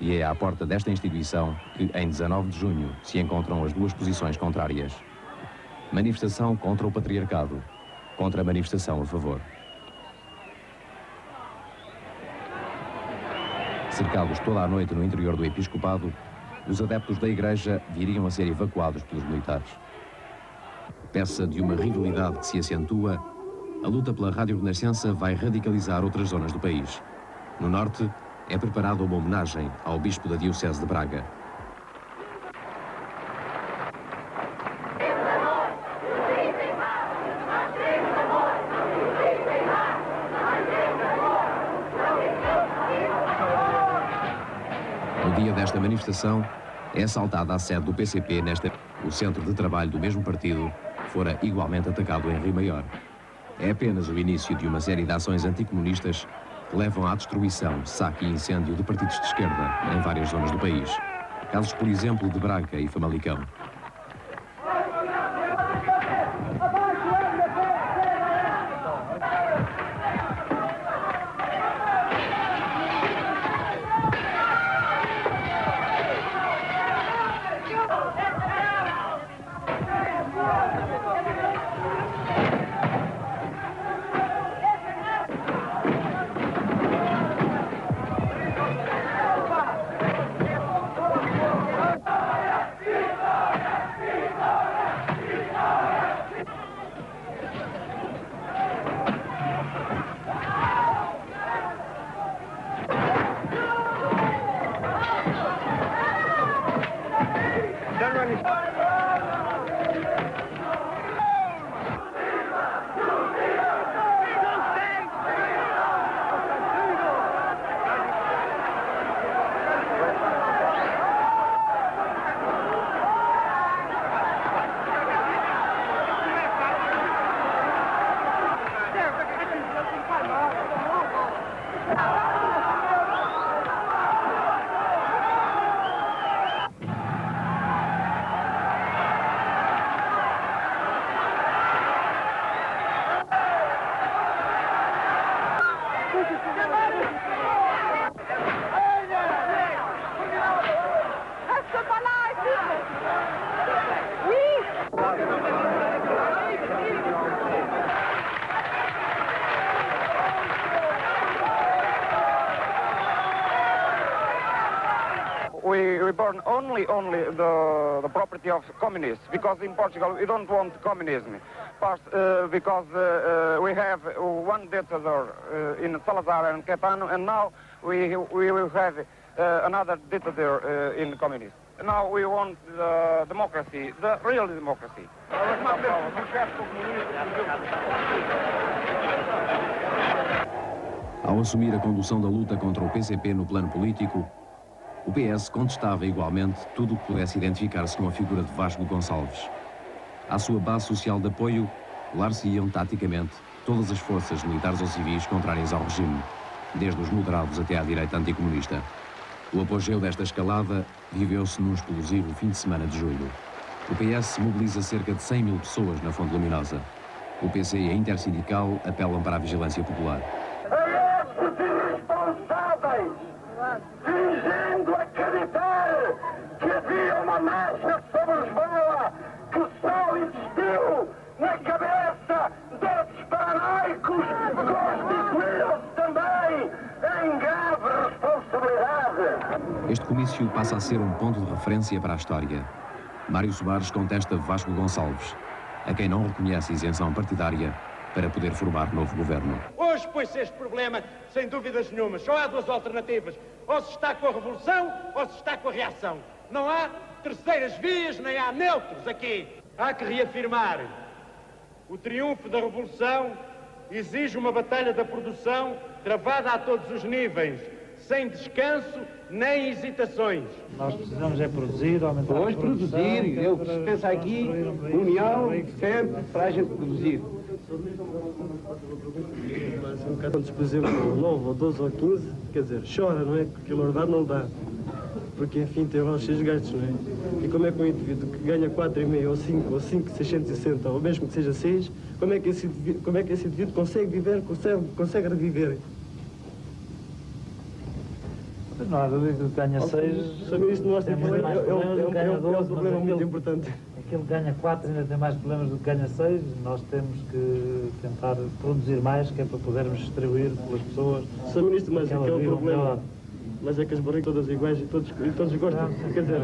Speaker 1: E é à porta desta instituição que, em 19 de junho, se encontram as duas posições contrárias. Manifestação contra o patriarcado, contra a manifestação a favor. Cercados toda a noite no interior do episcopado, os adeptos da Igreja viriam a ser evacuados pelos militares. Peça de uma rivalidade que se acentua, a luta pela Rádio Renascença vai radicalizar outras zonas do país. No norte, é preparada uma homenagem ao bispo da Diocese de Braga. No dia desta manifestação, é assaltada a sede do PCP o centro de trabalho do mesmo partido fora igualmente atacado em Rio Maior. É apenas o início de uma série de ações anticomunistas que levam à destruição, saque e incêndio de partidos de esquerda em várias zonas do país. Casos, por exemplo, de Braga e Famalicão.
Speaker 27: We burn only the property of communists, because in Portugal we don't want communism. First, because we have one dictator in Salazar and Caetano, and now we will have another dictator in communists. Now we want the democracy, the real democracy.
Speaker 1: Ao assumir a condução da luta contra o PCP no plano político, o PS contestava igualmente tudo o que pudesse identificar-se com a figura de Vasco Gonçalves. À sua base social de apoio, lar-se-iam taticamente todas as forças militares ou civis contrárias ao regime, desde os moderados até à direita anticomunista. O apogeu desta escalada viveu-se num explosivo fim de semana de julho. O PS mobiliza cerca de 100 mil pessoas na Fonte Luminosa. O PC e a Intersindical apelam para a vigilância popular.
Speaker 18: A estes irresponsáveis, fingindo acreditar que havia uma marcha sobre Lisboa que só existiu na cabeça desses paranoicos, constituíram-se também em grave responsabilidade.
Speaker 1: Este comício passa a ser um ponto de referência para a história. Mário Soares contesta Vasco Gonçalves, a quem não reconhece isenção partidária para poder formar novo governo.
Speaker 3: Hoje põe-se este problema, sem dúvidas nenhuma. Só há duas alternativas. Ou se está com a revolução, ou se está com a reação. Não há terceiras vias, nem há neutros aqui. Há que reafirmar. O triunfo da revolução exige uma batalha da produção travada a todos os níveis, sem descanso nem hesitações.
Speaker 12: Nós precisamos é produzir, aumentar
Speaker 17: a produção. Produzir, eu penso aqui, união, sempre, para a gente produzir.
Speaker 14: Quando, por exemplo, 9 ou 12 ou 15, quer dizer, chora, não é? Porque aquilo dá, não dá. Porque, enfim, tem lá os seus gastos, não é? E como é que um indivíduo que ganha 4,5 ou 5 ou 5, 660, ou mesmo que seja 6, como é que esse indivíduo consegue viver, consegue reviver?
Speaker 12: Não há dúvida que ganha 6.
Speaker 14: Também isso nós temos um problema muito importante.
Speaker 12: Aquele que ganha 4 ainda tem mais problemas do que ganha 6. Nós temos que tentar produzir mais, que é para podermos distribuir pelas pessoas.
Speaker 14: Sr. Ministro, mas aquele é o problema. Mas é que as barrigas todas iguais e todos gostam. Quer dizer,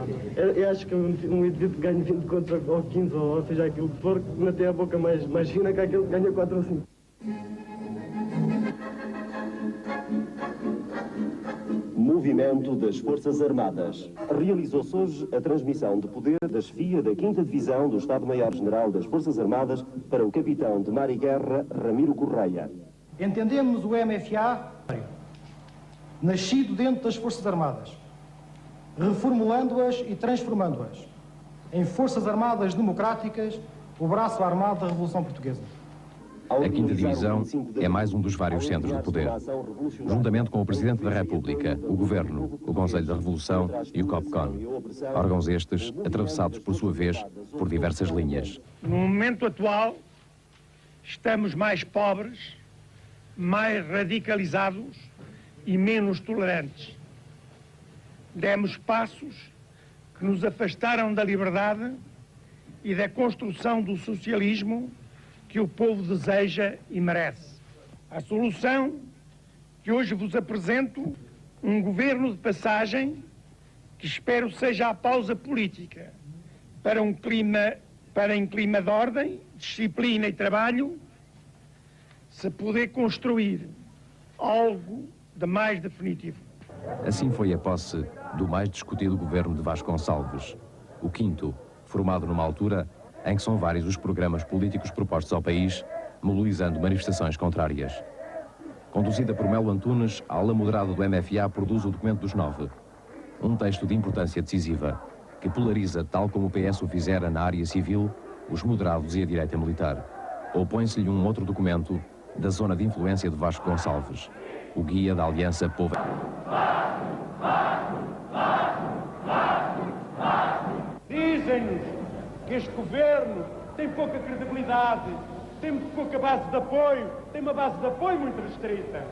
Speaker 14: eu acho que um indivíduo que ganha 20 contra ou 15, ou seja aquilo que for, não tem a boca mais fina que aquele que ganha 4 ou 5.
Speaker 19: Movimento das Forças Armadas. Realizou-se hoje a transmissão de poder da chefia da 5ª Divisão do Estado-Maior-General das Forças Armadas para o capitão de mar e guerra, Ramiro Correia.
Speaker 26: Entendemos o MFA nascido dentro das Forças Armadas. reformulando-as e transformando-as em forças armadas democráticas, o braço armado da Revolução Portuguesa.
Speaker 1: A 5ª Divisão é mais um dos vários centros do poder. Juntamente com o Presidente da República, o Governo, o Conselho da Revolução e o COPCON. Órgãos estes atravessados, por sua vez, por diversas linhas.
Speaker 3: No momento atual, estamos mais pobres, mais radicalizados e menos tolerantes. Demos passos que nos afastaram da liberdade e da construção do socialismo que o povo deseja e merece. A solução que hoje vos apresento, um governo de passagem, que espero seja a pausa política para em clima de ordem, disciplina e trabalho, se poder construir algo de mais definitivo.
Speaker 1: Assim foi a posse do mais discutido governo de Vasconcelos, o 5º, formado numa altura em que são vários os programas políticos propostos ao país, mobilizando manifestações contrárias. Conduzida por Melo Antunes, a ala moderada do MFA produz o Documento dos 9, um texto de importância decisiva, que polariza, tal como o PS o fizera na área civil, os moderados e a direita militar. Opõe-se-lhe um outro documento da zona de influência de Vasco Gonçalves, o Guia da Aliança Povo.
Speaker 3: Dizem-nos que este governo tem pouca credibilidade, tem pouca base de apoio, tem uma base de apoio muito restrita.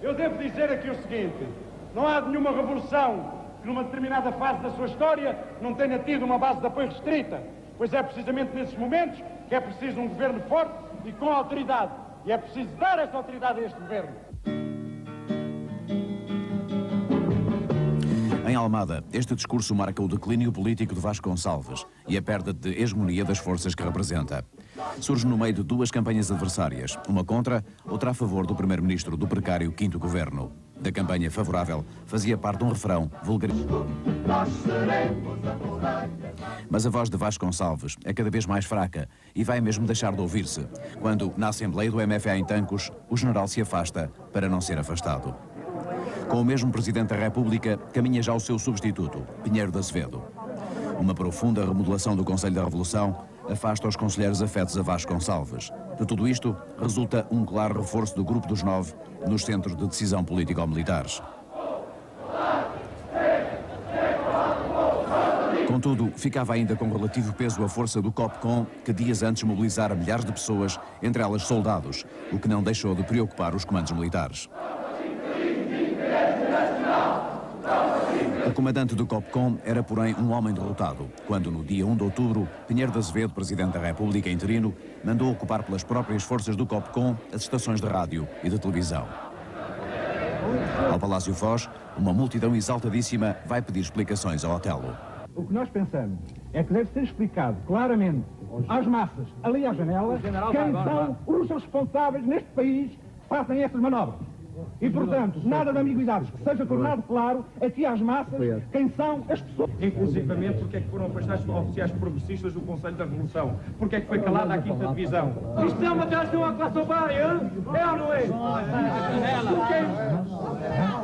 Speaker 3: Eu devo dizer aqui o seguinte: não há nenhuma revolução que numa determinada fase da sua história não tenha tido uma base de apoio restrita, pois é precisamente nesses momentos que é preciso um governo forte e com autoridade, e é preciso dar essa autoridade a este governo.
Speaker 2: Em Almada, este discurso marca o declínio político de Vasconcelos e a perda de hegemonia das forças que representa. Surge no meio de duas campanhas adversárias, uma contra, outra a favor do primeiro-ministro do precário 5º Governo. Da campanha favorável fazia parte um refrão vulgarizado. Mas a voz de Vasconcelos é cada vez mais fraca e vai mesmo deixar de ouvir-se, quando, na Assembleia do MFA em Tancos, o general se afasta para não ser afastado. Com o mesmo Presidente da República, caminha já o seu substituto, Pinheiro de Azevedo. Uma profunda remodelação do Conselho da Revolução afasta os conselheiros afetos a Vasconcelos. De tudo isto, resulta um claro reforço do Grupo dos 9 nos centros de decisão político-militares. Contudo, ficava ainda com relativo peso a força do COPCON, que dias antes mobilizara milhares de pessoas, entre elas soldados, o que não deixou de preocupar os comandos militares. O comandante do COPCON era, porém, um homem derrotado, quando, no dia 1 de outubro, Pinheiro de Azevedo, Presidente da República interino, mandou ocupar pelas próprias forças do COPCON as estações de rádio e de televisão. Ao Palácio Foz, uma multidão exaltadíssima vai pedir explicações ao Otelo.
Speaker 8: O que nós pensamos é que deve ser explicado claramente às massas, ali à janela, quem são os responsáveis neste país que fazem estas manobras. E, portanto, nada de ambiguidades, que seja tornado claro aqui às massas quem são as pessoas.
Speaker 3: Inclusivamente, porque é que foram afastados oficiais progressistas do Conselho da Revolução? Porque é que foi calada a 5ª Divisão? Isto é uma traição à classe operária, é ou não é?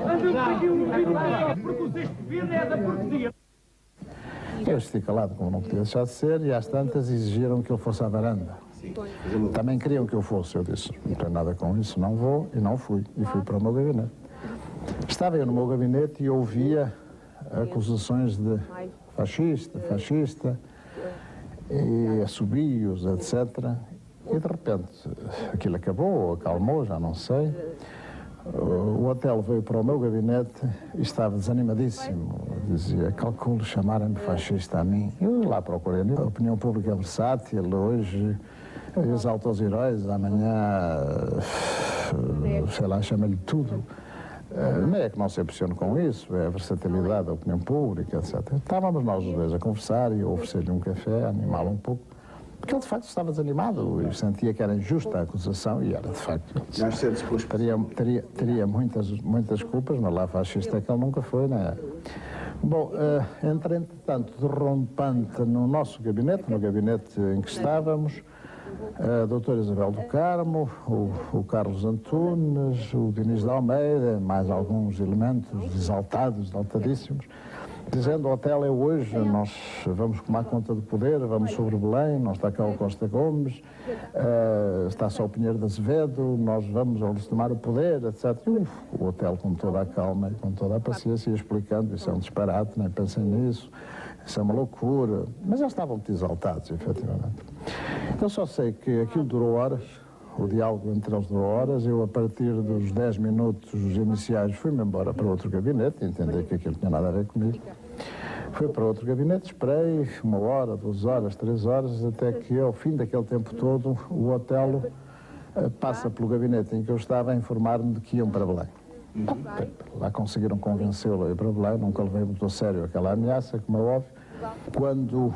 Speaker 3: Andamos aqui um bocadinho, porque o sexto governo é da porqueria.
Speaker 5: Eu estive calado, como não podia deixar de ser, e às tantas exigiram que eu fosse à varanda. Também queriam que eu fosse, eu disse, não tenho nada com isso, não vou, e não fui, e fui para o meu gabinete. Estava eu no meu gabinete e ouvia acusações de fascista, e assobios, etc. E de repente aquilo acabou, acalmou, já não sei. O Otelo veio para o meu gabinete e estava desanimadíssimo. Dizia, calculo chamarem-me fascista a mim. Eu lá procurei. A opinião pública é versátil, hoje exalta os heróis, amanhã, sei lá, chama-lhe tudo. Não é que não se impressione com isso, é a versatilidade da opinião pública, etc. Estávamos nós os dois a conversar e eu ofereci-lhe um café, animá-lo um pouco. Porque ele, de facto, estava desanimado e sentia que era injusta a acusação e era, de facto. Teria muitas culpas, mas lá fascista que ele nunca foi, não é? Bom, entretanto, derrompante no nosso gabinete, no gabinete em que estávamos, a doutora Isabel do Carmo, o Carlos Antunes, o Diniz de Almeida, mais alguns elementos exaltadíssimos,
Speaker 10: Dizendo, o hotel é hoje, nós vamos tomar conta do poder, vamos sobre Belém, não está cá o Costa Gomes, está só o Pinheiro de Azevedo, nós vamos tomar o poder, etc. E o hotel, com toda a calma e com toda a paciência, ia explicando, isso é um disparate, nem pensem nisso, isso é uma loucura. Mas eles estavam muito exaltados, efetivamente. Eu só sei que aquilo durou horas, o diálogo entre eles durou horas. Eu, a partir dos 10 minutos iniciais, fui-me embora para outro gabinete, entendi que aquilo tinha nada a ver comigo. Fui para outro gabinete, esperei 1 hora, 2 horas, 3 horas, até que, ao fim daquele tempo todo, o Otelo passa pelo gabinete em que eu estava a informar-me de que iam para Belém. Lá conseguiram convencê-lo a ir para Belém, nunca levei muito a sério aquela ameaça, como é óbvio. Quando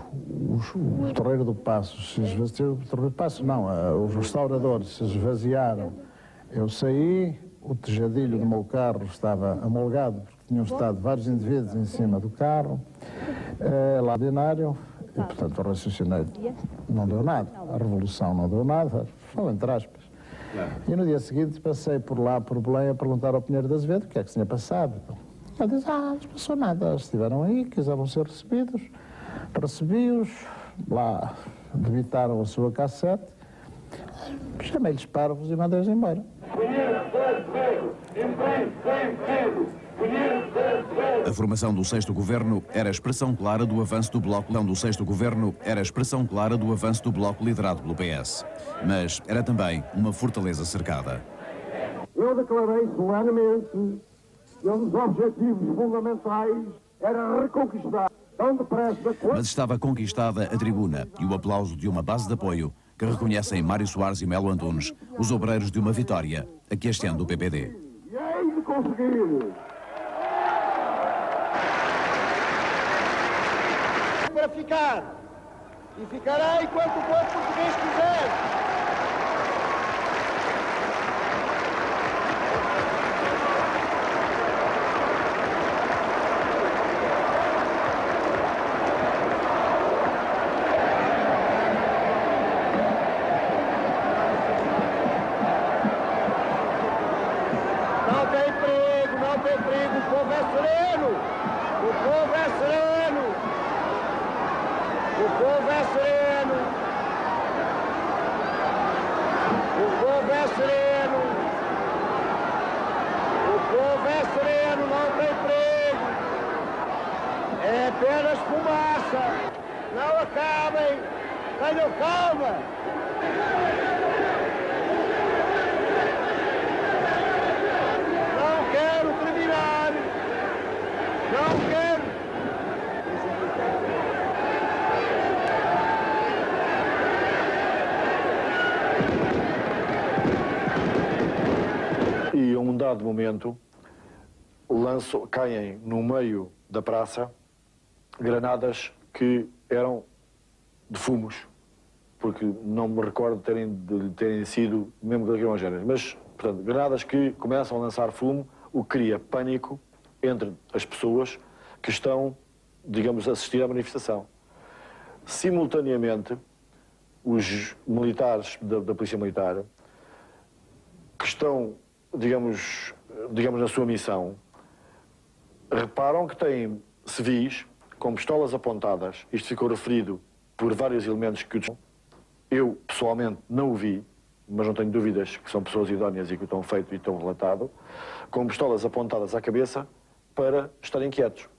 Speaker 10: o Torreiro do Paço se esvaziou, o Torreiro do Paço não, os restauradores se esvaziaram, eu saí, o tejadilho do meu carro estava amolgado, porque tinham estado vários indivíduos em cima do carro, lá ordinário, e portanto o raciocinei, não deu nada, a revolução não deu nada, só entre aspas. E no dia seguinte passei por lá, por Belém, a perguntar ao Pinheiro de Azevedo o que é que se tinha passado. Ele disse, não se passou nada, eles estiveram aí, quiseram ser recebidos, recebi-os, lá debitaram a sua cassete, chamei-lhes parvos e mandei-os embora.
Speaker 2: A formação do 6º Governo era a expressão clara do avanço do Bloco. Do 6º Governo era a expressão clara do avanço do Bloco liderado pelo PS. Mas era também uma fortaleza cercada.
Speaker 3: Eu declarei solenemente que um dos objetivos fundamentais era reconquistar tão depressa quanto...
Speaker 2: Mas estava conquistada a tribuna e o aplauso de uma base de apoio que reconhecem Mário Soares e Melo Antunes, os obreiros de uma vitória a que ascende o PPD.
Speaker 3: E hei de conseguir. Para ficar. E ficará enquanto o povo português quiser.
Speaker 20: E a um dado momento caem no meio da praça granadas que eram de fumos, porque não me recordo de terem sido mesmo lacrimogéneas, mas, portanto, granadas que começam a lançar fumo, o que cria pânico entre as pessoas que estão, digamos, a assistir à manifestação. Simultaneamente, os militares da Polícia Militar, que estão, digamos, na sua missão, reparam que têm civis com pistolas apontadas. Isto ficou referido por vários elementos que eu, pessoalmente, não o vi, mas não tenho dúvidas que são pessoas idóneas e que o estão feito e estão relatado, com pistolas apontadas à cabeça para estarem quietos.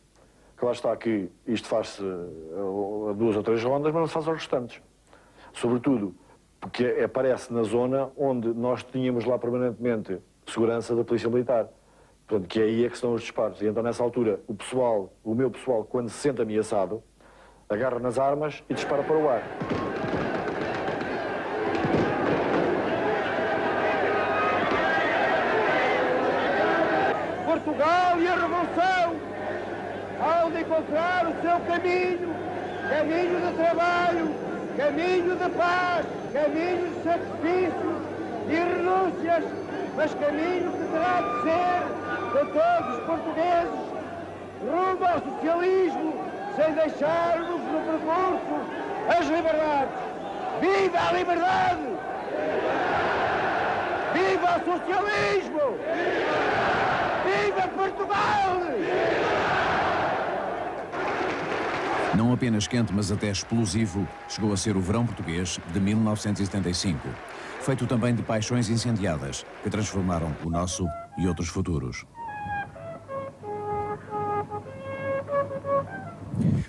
Speaker 20: Claro está que isto faz-se a 2 ou 3 rondas, mas não se faz aos restantes. Sobretudo porque aparece na zona onde nós tínhamos lá permanentemente segurança da Polícia Militar. Portanto, que aí é que estão os disparos. E então, nessa altura, o meu pessoal, quando se sente ameaçado, agarra nas armas e dispara para o ar.
Speaker 3: Portugal e a Revolução hão de encontrar o seu caminho, caminho de trabalho, caminho de paz, caminho de sacrifícios e renúncias, mas caminho que terá de ser de todos os portugueses rumo ao socialismo, sem deixarmos no percurso as liberdades. Viva a liberdade! Viva o socialismo! Viva Portugal!
Speaker 2: Não apenas quente, mas até explosivo, chegou a ser o verão português de 1975. Feito também de paixões incendiadas, que transformaram o nosso e outros futuros.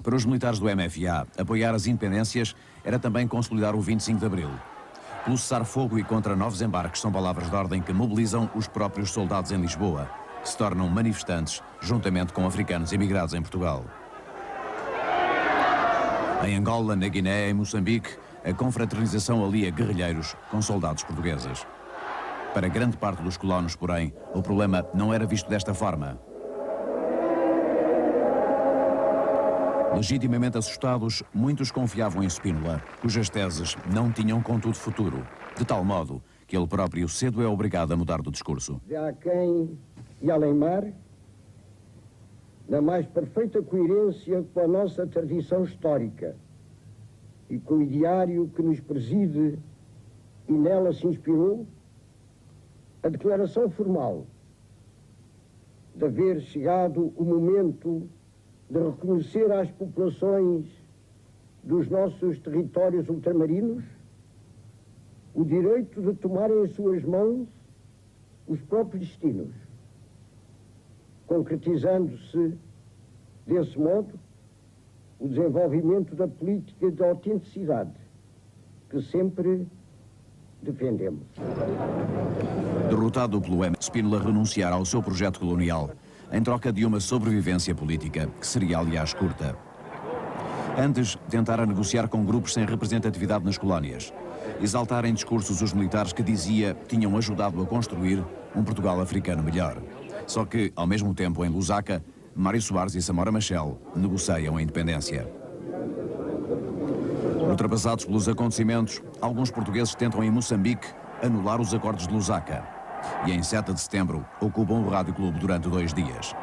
Speaker 2: Para os militares do MFA, apoiar as independências era também consolidar o 25 de Abril. Pelo cessar-fogo e contra novos embarques são palavras de ordem que mobilizam os próprios soldados em Lisboa, que se tornam manifestantes juntamente com africanos emigrados em Portugal. Em Angola, na Guiné e em Moçambique, a confraternização alia guerrilheiros com soldados portugueses. Para grande parte dos colonos, porém, o problema não era visto desta forma. Legitimamente assustados, muitos confiavam em Spínola, cujas teses não tinham contudo futuro, de tal modo que ele próprio cedo é obrigado a mudar do discurso.
Speaker 4: Há quem, e além mar, na mais perfeita coerência com a nossa tradição histórica e com o ideário que nos preside e nela se inspirou, a declaração formal de haver chegado o momento de reconhecer às populações dos nossos territórios ultramarinos o direito de tomarem em suas mãos os próprios destinos, concretizando-se, desse modo, o desenvolvimento da política de autenticidade que sempre defendemos.
Speaker 2: Derrotado pelo M, Spínola renunciara ao seu projeto colonial em troca de uma sobrevivência política, que seria, aliás, curta. Antes, tentara negociar com grupos sem representatividade nas colónias, exaltar em discursos os militares que dizia tinham ajudado a construir um Portugal africano melhor. Só que, ao mesmo tempo, em Lusaka, Mário Soares e Samora Machel negociam a independência. Ultrapassados pelos acontecimentos, alguns portugueses tentam em Moçambique anular os acordos de Lusaka. E em 7 de setembro ocupam o Rádio Clube durante 2 dias.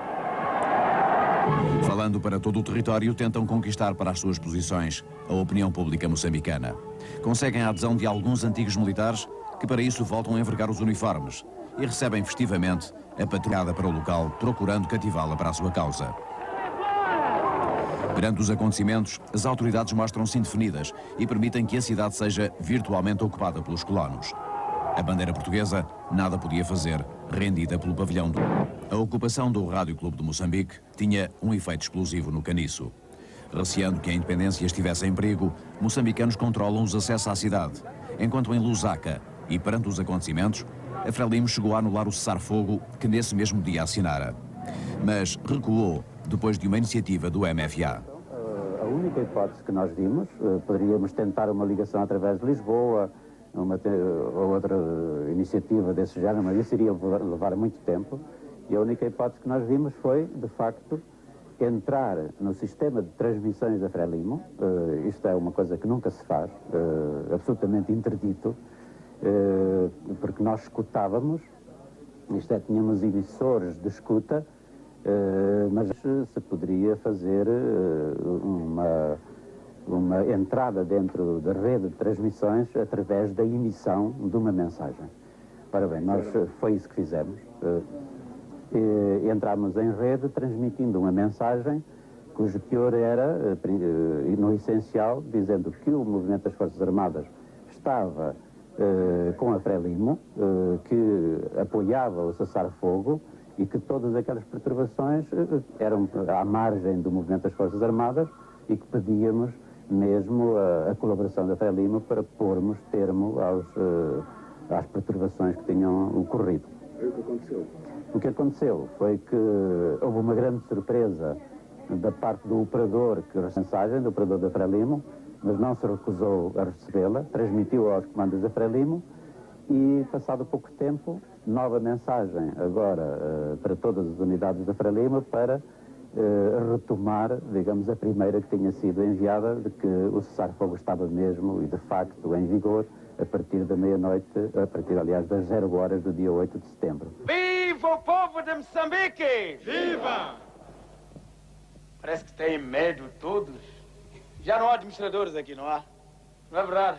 Speaker 2: Falando para todo o território, tentam conquistar para as suas posições a opinião pública moçambicana. Conseguem a adesão de alguns antigos militares que para isso voltam a envergar os uniformes e recebem festivamente a patrulhada para o local, procurando cativá-la para a sua causa. Perante os acontecimentos, as autoridades mostram-se indefinidas e permitem que a cidade seja virtualmente ocupada pelos colonos. A bandeira portuguesa nada podia fazer, rendida pelo pavilhão. A ocupação do Rádio Clube de Moçambique tinha um efeito explosivo no caniço. Receando que a independência estivesse em perigo, moçambicanos controlam os acessos à cidade, enquanto em Lusaka, e perante os acontecimentos, a Frelimo chegou a anular o cessar-fogo que nesse mesmo dia assinara. Mas recuou depois de uma iniciativa do MFA.
Speaker 9: A única hipótese que nós vimos, poderíamos tentar uma ligação através de Lisboa, ou outra iniciativa desse género, mas isso iria levar muito tempo. E a única hipótese que nós vimos foi, de facto, entrar no sistema de transmissões da Frelimo. Isto é uma coisa que nunca se faz, absolutamente interdito, porque nós escutávamos, isto é, tínhamos emissores de escuta, mas se poderia fazer uma entrada dentro da rede de transmissões através da emissão de uma mensagem. Ora bem, foi isso que fizemos. Entramos em rede transmitindo uma mensagem cujo teor era, no essencial, dizendo que o movimento das Forças Armadas estava com a Frelimo, que apoiava o cessar-fogo e que todas aquelas perturbações eram à margem do movimento das Forças Armadas e que pedíamos mesmo a colaboração da Frelimo para pormos termo às perturbações que tinham ocorrido.
Speaker 19: O que aconteceu?
Speaker 9: O que aconteceu foi que houve uma grande surpresa da parte do operador que recebeu a mensagem, do operador da Frelimo, mas não se recusou a recebê-la, transmitiu aos comandos da Frelimo e, passado pouco tempo, nova mensagem agora para todas as unidades da Frelimo para retomar, digamos, a primeira que tinha sido enviada, de que o cessar-fogo estava mesmo e de facto em vigor a partir da meia-noite, a partir, aliás, das 0 horas do dia 8 de setembro.
Speaker 3: Viva o povo de Moçambique! Viva! Parece que têm medo todos. Já não há administradores aqui, não há? Não é verdade?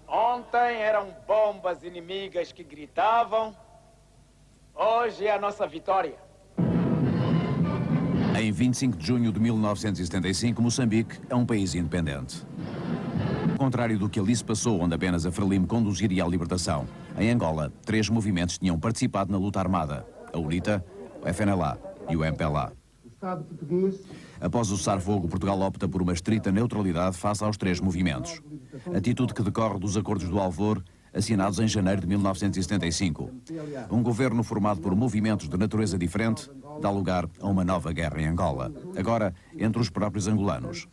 Speaker 3: Ontem eram bombas inimigas que gritavam. Hoje é a nossa vitória.
Speaker 2: Em 25 de junho de 1975, Moçambique é um país independente. Ao contrário do que ali se passou, onde apenas a Frelimo conduziria à libertação, em Angola, 3 movimentos tinham participado na luta armada: a UNITA, o FNLA e o MPLA. Após o cessar-fogo, Portugal opta por uma estrita neutralidade face aos 3 movimentos. Atitude que decorre dos Acordos do Alvor, assinados em janeiro de 1975. Um governo formado por movimentos de natureza diferente dá lugar a uma nova guerra em Angola, agora entre os próprios angolanos.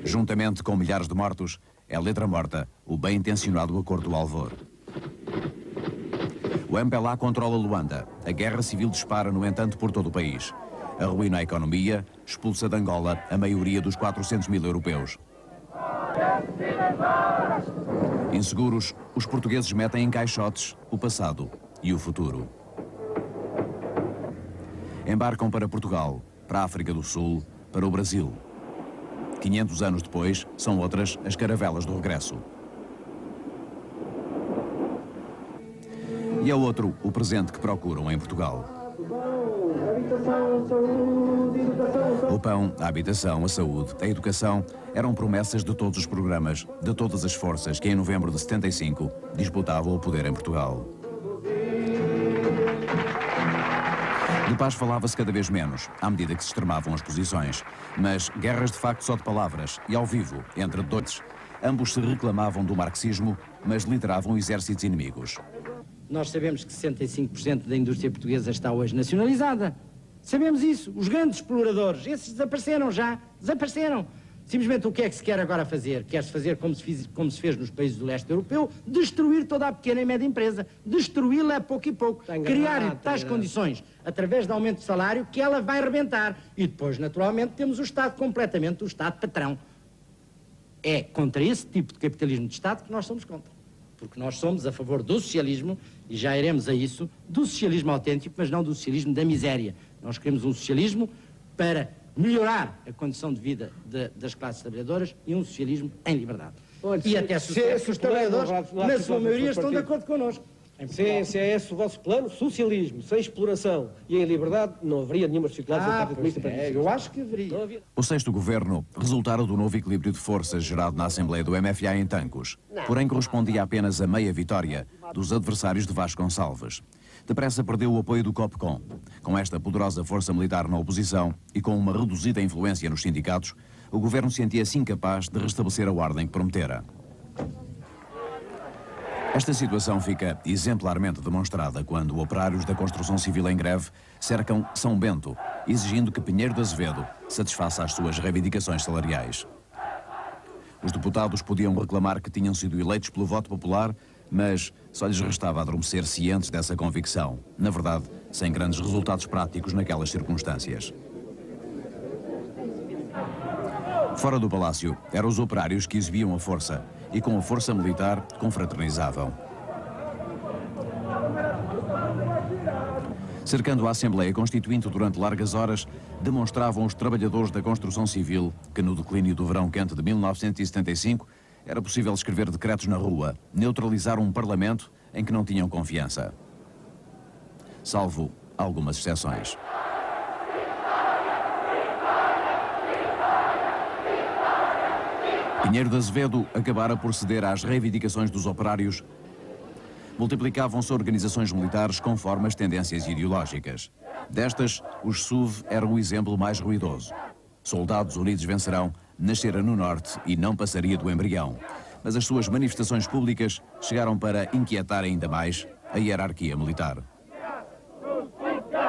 Speaker 2: Juntamente com milhares de mortos, é letra morta o bem-intencionado Acordo do Alvor. O MPLA controla Luanda. A guerra civil dispara, no entanto, por todo o país. Arruína a economia, expulsa de Angola a maioria dos 400 mil europeus. Inseguros, os portugueses metem em caixotes o passado e o futuro. Embarcam para Portugal, para a África do Sul, para o Brasil. 500 anos depois, são outras as caravelas do regresso. E é outro o presente que procuram em Portugal. O pão, a habitação, a saúde, a educação eram promessas de todos os programas, de todas as forças que em novembro de 75 disputavam o poder em Portugal. De paz falava-se cada vez menos, à medida que se extremavam as posições. Mas guerras de facto só de palavras e ao vivo, entre doidos. Ambos se reclamavam do marxismo, mas lideravam exércitos inimigos.
Speaker 7: Nós sabemos que 65% da indústria portuguesa está hoje nacionalizada. Sabemos isso. Os grandes exploradores, esses desapareceram já. Desapareceram. Simplesmente o que é que se quer agora fazer? Quer-se fazer como se fez nos países do leste europeu, destruir toda a pequena e média empresa. Destruí-la a pouco e pouco. Criar tais condições, através de aumento de salário, que ela vai rebentar. E depois, naturalmente, temos o Estado completamente, o Estado patrão. É contra esse tipo de capitalismo de Estado que nós somos contra. Porque nós somos a favor do socialismo, e já iremos a isso, do socialismo autêntico, mas não do socialismo da miséria. Nós queremos um socialismo para melhorar a condição de vida das classes trabalhadoras e um socialismo em liberdade.
Speaker 11: Olha,
Speaker 7: e até sucesso que os trabalhadores, na sua maioria, estão de acordo connosco.
Speaker 11: Se é esse o vosso plano, socialismo, sem exploração e em liberdade, não haveria nenhuma dificuldade do Partido Comunista para isso.
Speaker 7: Eu acho que haveria.
Speaker 2: O sexto governo resultara do novo equilíbrio de forças gerado na Assembleia do MFA em Tancos, porém correspondia apenas a meia vitória dos adversários de Vasco Gonçalves. Depressa perdeu o apoio do COPCOM. Com esta poderosa força militar na oposição e com uma reduzida influência nos sindicatos, o governo sentia-se incapaz de restabelecer a ordem que prometera. Esta situação fica exemplarmente demonstrada quando operários da construção civil em greve cercam São Bento, exigindo que Pinheiro de Azevedo satisfaça as suas reivindicações salariais. Os deputados podiam reclamar que tinham sido eleitos pelo voto popular, mas só lhes restava adormecer cientes dessa convicção, na verdade, sem grandes resultados práticos naquelas circunstâncias. Fora do palácio, eram os operários que exibiam a força e com a força militar confraternizavam. Cercando a Assembleia Constituinte durante largas horas, demonstravam os trabalhadores da construção civil que no declínio do verão quente de 1975 era possível escrever decretos na rua, neutralizar um parlamento em que não tinham confiança. Salvo algumas exceções. Pinheiro de Azevedo acabara por ceder às reivindicações dos operários. Multiplicavam-se organizações militares conforme as tendências ideológicas. Destas, os SUV eram o exemplo mais ruidoso. Soldados Unidos Vencerão nascera no Norte e não passaria do embrião. Mas as suas manifestações públicas chegaram para inquietar ainda mais a hierarquia militar.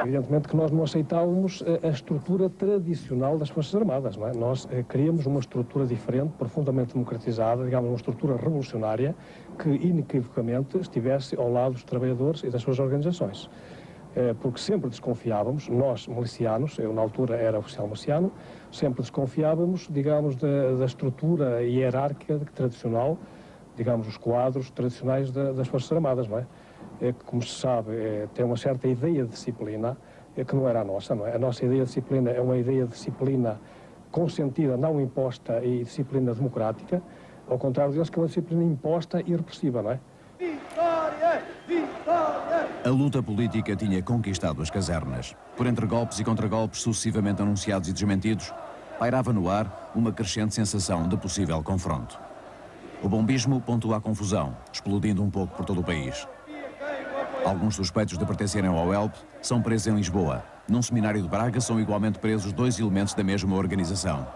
Speaker 21: Evidentemente que nós não aceitávamos a estrutura tradicional das Forças Armadas, não é? Nós queríamos uma estrutura diferente, profundamente democratizada, digamos, uma estrutura revolucionária que inequivocamente estivesse ao lado dos trabalhadores e das suas organizações. Porque sempre desconfiávamos, nós milicianos, eu na altura era oficial miliciano, sempre desconfiávamos, digamos, da estrutura hierárquica tradicional, digamos, os quadros tradicionais das Forças Armadas, não é? Como se sabe, tem uma certa ideia de disciplina que não era a nossa, não é? A nossa ideia de disciplina é uma ideia de disciplina consentida, não imposta, e disciplina democrática, ao contrário deles, que é uma disciplina imposta e repressiva, não é?
Speaker 3: Vitória! Vitória!
Speaker 2: A luta política tinha conquistado as casernas. Por entre golpes e contragolpes sucessivamente anunciados e desmentidos, pairava no ar uma crescente sensação de possível confronto. O bombismo pontua a confusão, explodindo um pouco por todo o país. Alguns suspeitos de pertencerem ao ELP são presos em Lisboa. Num seminário de Braga são igualmente presos 2 elementos da mesma organização.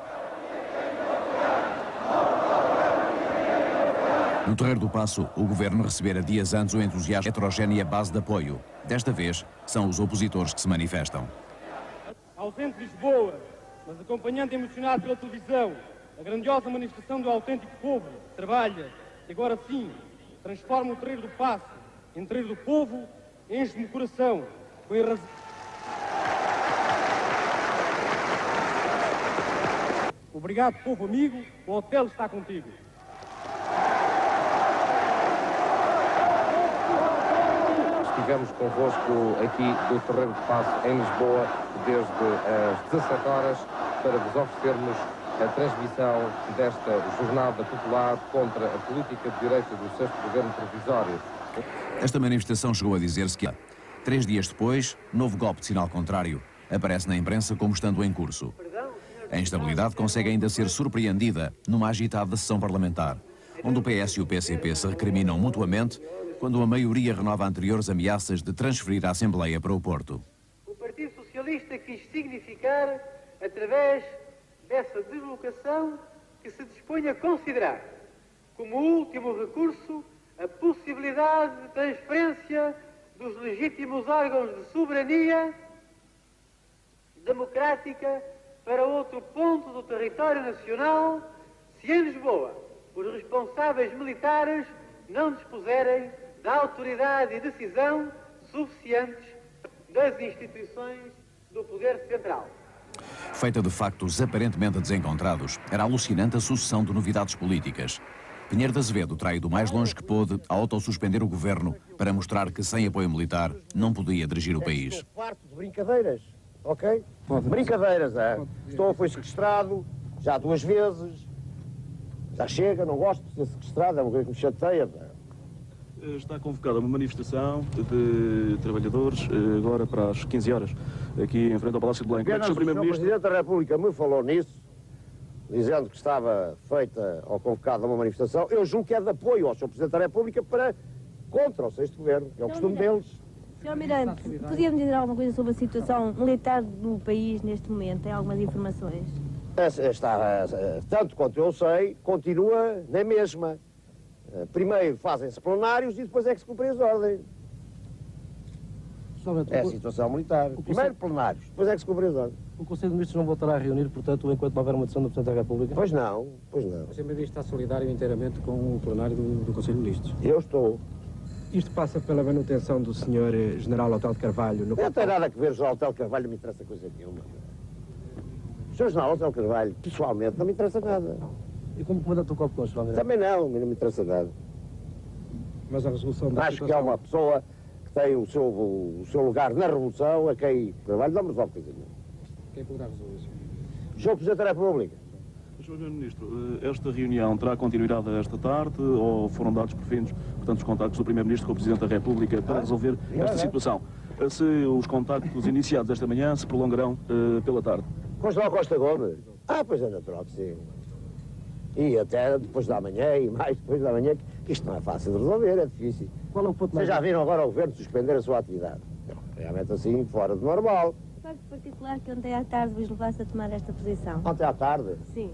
Speaker 2: No Terreiro do Paço, o governo recebera dias antes o entusiasmo heterogénea base de apoio. Desta vez, são os opositores que se manifestam.
Speaker 14: Ausente de Lisboa, mas acompanhando emocionado pela televisão a grandiosa manifestação do autêntico povo que trabalha e agora sim transforma o Terreiro do Paço em Terreiro do Povo, enche-me o coração com a razão. Obrigado, povo amigo, o hotel está contigo.
Speaker 6: Estivemos convosco aqui do Terreiro do Paço, em Lisboa, desde as 17 horas, para vos oferecermos a transmissão desta jornada popular contra a política de direita do 6º Governo Provisório.
Speaker 2: Esta manifestação chegou a dizer-se que, 3 dias depois, novo golpe de sinal contrário aparece na imprensa como estando em curso. A instabilidade consegue ainda ser surpreendida numa agitada sessão parlamentar, onde o PS e o PCP se recriminam mutuamente quando a maioria renova anteriores ameaças de transferir a Assembleia para o Porto.
Speaker 13: O Partido Socialista quis significar, através dessa deslocação, que se dispõe a considerar como último recurso a possibilidade de transferência dos legítimos órgãos de soberania democrática para outro ponto do território nacional, se em Lisboa os responsáveis militares não dispuserem da autoridade e decisão suficientes das instituições do poder central.
Speaker 2: Feita de factos aparentemente desencontrados, era alucinante a sucessão de novidades políticas. Pinheiro de Azevedo terá ido o mais longe que pôde a autossuspender o governo para mostrar que, sem apoio militar, não podia dirigir o país.
Speaker 4: Estou farto de brincadeiras, ok? Brincadeiras, é. Foi sequestrado já 2 vezes. Já chega, não gosto de ser sequestrado, é uma coisa que me chateia.
Speaker 15: Está convocada uma manifestação de trabalhadores agora para as 15 horas, aqui em frente ao Palácio de Belém.
Speaker 4: O Presidente da República me falou nisso, dizendo que estava feita ou convocada uma manifestação. Eu julgo que é de apoio ao Sr. Presidente da República contra o 6º Governo, que é o costume deles.
Speaker 22: Sr. Almirante, podíamos dizer alguma coisa sobre a situação militar do país neste momento? Tem algumas informações?
Speaker 4: Tanto quanto eu sei, continua na mesma. Primeiro fazem-se plenários e depois é que se cumprem as ordens. É a situação militar. Primeiro plenários, depois é que se cumprem as ordens.
Speaker 21: O Conselho de Ministros não voltará a reunir, portanto, enquanto não houver uma decisão do Presidente da República?
Speaker 4: Pois não, pois não.
Speaker 21: O CMB está solidário inteiramente com o plenário do Conselho de Ministros?
Speaker 4: Eu estou.
Speaker 8: Isto passa pela manutenção do Sr. General Hotel de Carvalho.
Speaker 4: Não tem nada a ver, o General Hotel de Carvalho não me interessa coisa nenhuma. O Sr. General Hotel de Carvalho, pessoalmente, não me interessa nada.
Speaker 21: E como comandante do Corpo de Conselho?
Speaker 4: Também não me interessa nada.
Speaker 8: Mas a resolução da
Speaker 4: Acho que é uma pessoa que tem o seu lugar na Revolução, a quem Carvalho não me resolve coisa nenhuma.
Speaker 21: Quem poderá resolver isso?
Speaker 4: O Sr. Presidente da República.
Speaker 15: Sr. Primeiro-Ministro, esta reunião terá continuidade esta tarde ou foram dados por fins, portanto, os contactos do Primeiro-Ministro com o Presidente da República para resolver esta situação? Se os contactos iniciados esta manhã se prolongarão pela tarde?
Speaker 4: Com o General Costa Gomes? Pois é natural que sim. E até depois da manhã e mais depois da manhã, que isto não é fácil de resolver, é difícil.
Speaker 21: Qual é o ponto mais...
Speaker 4: Vocês já viram agora o Governo suspender a sua atividade? Não, realmente assim, fora do normal.
Speaker 22: O facto particular que ontem à tarde vos levasse a tomar esta posição?
Speaker 4: Ontem à tarde?
Speaker 22: Sim.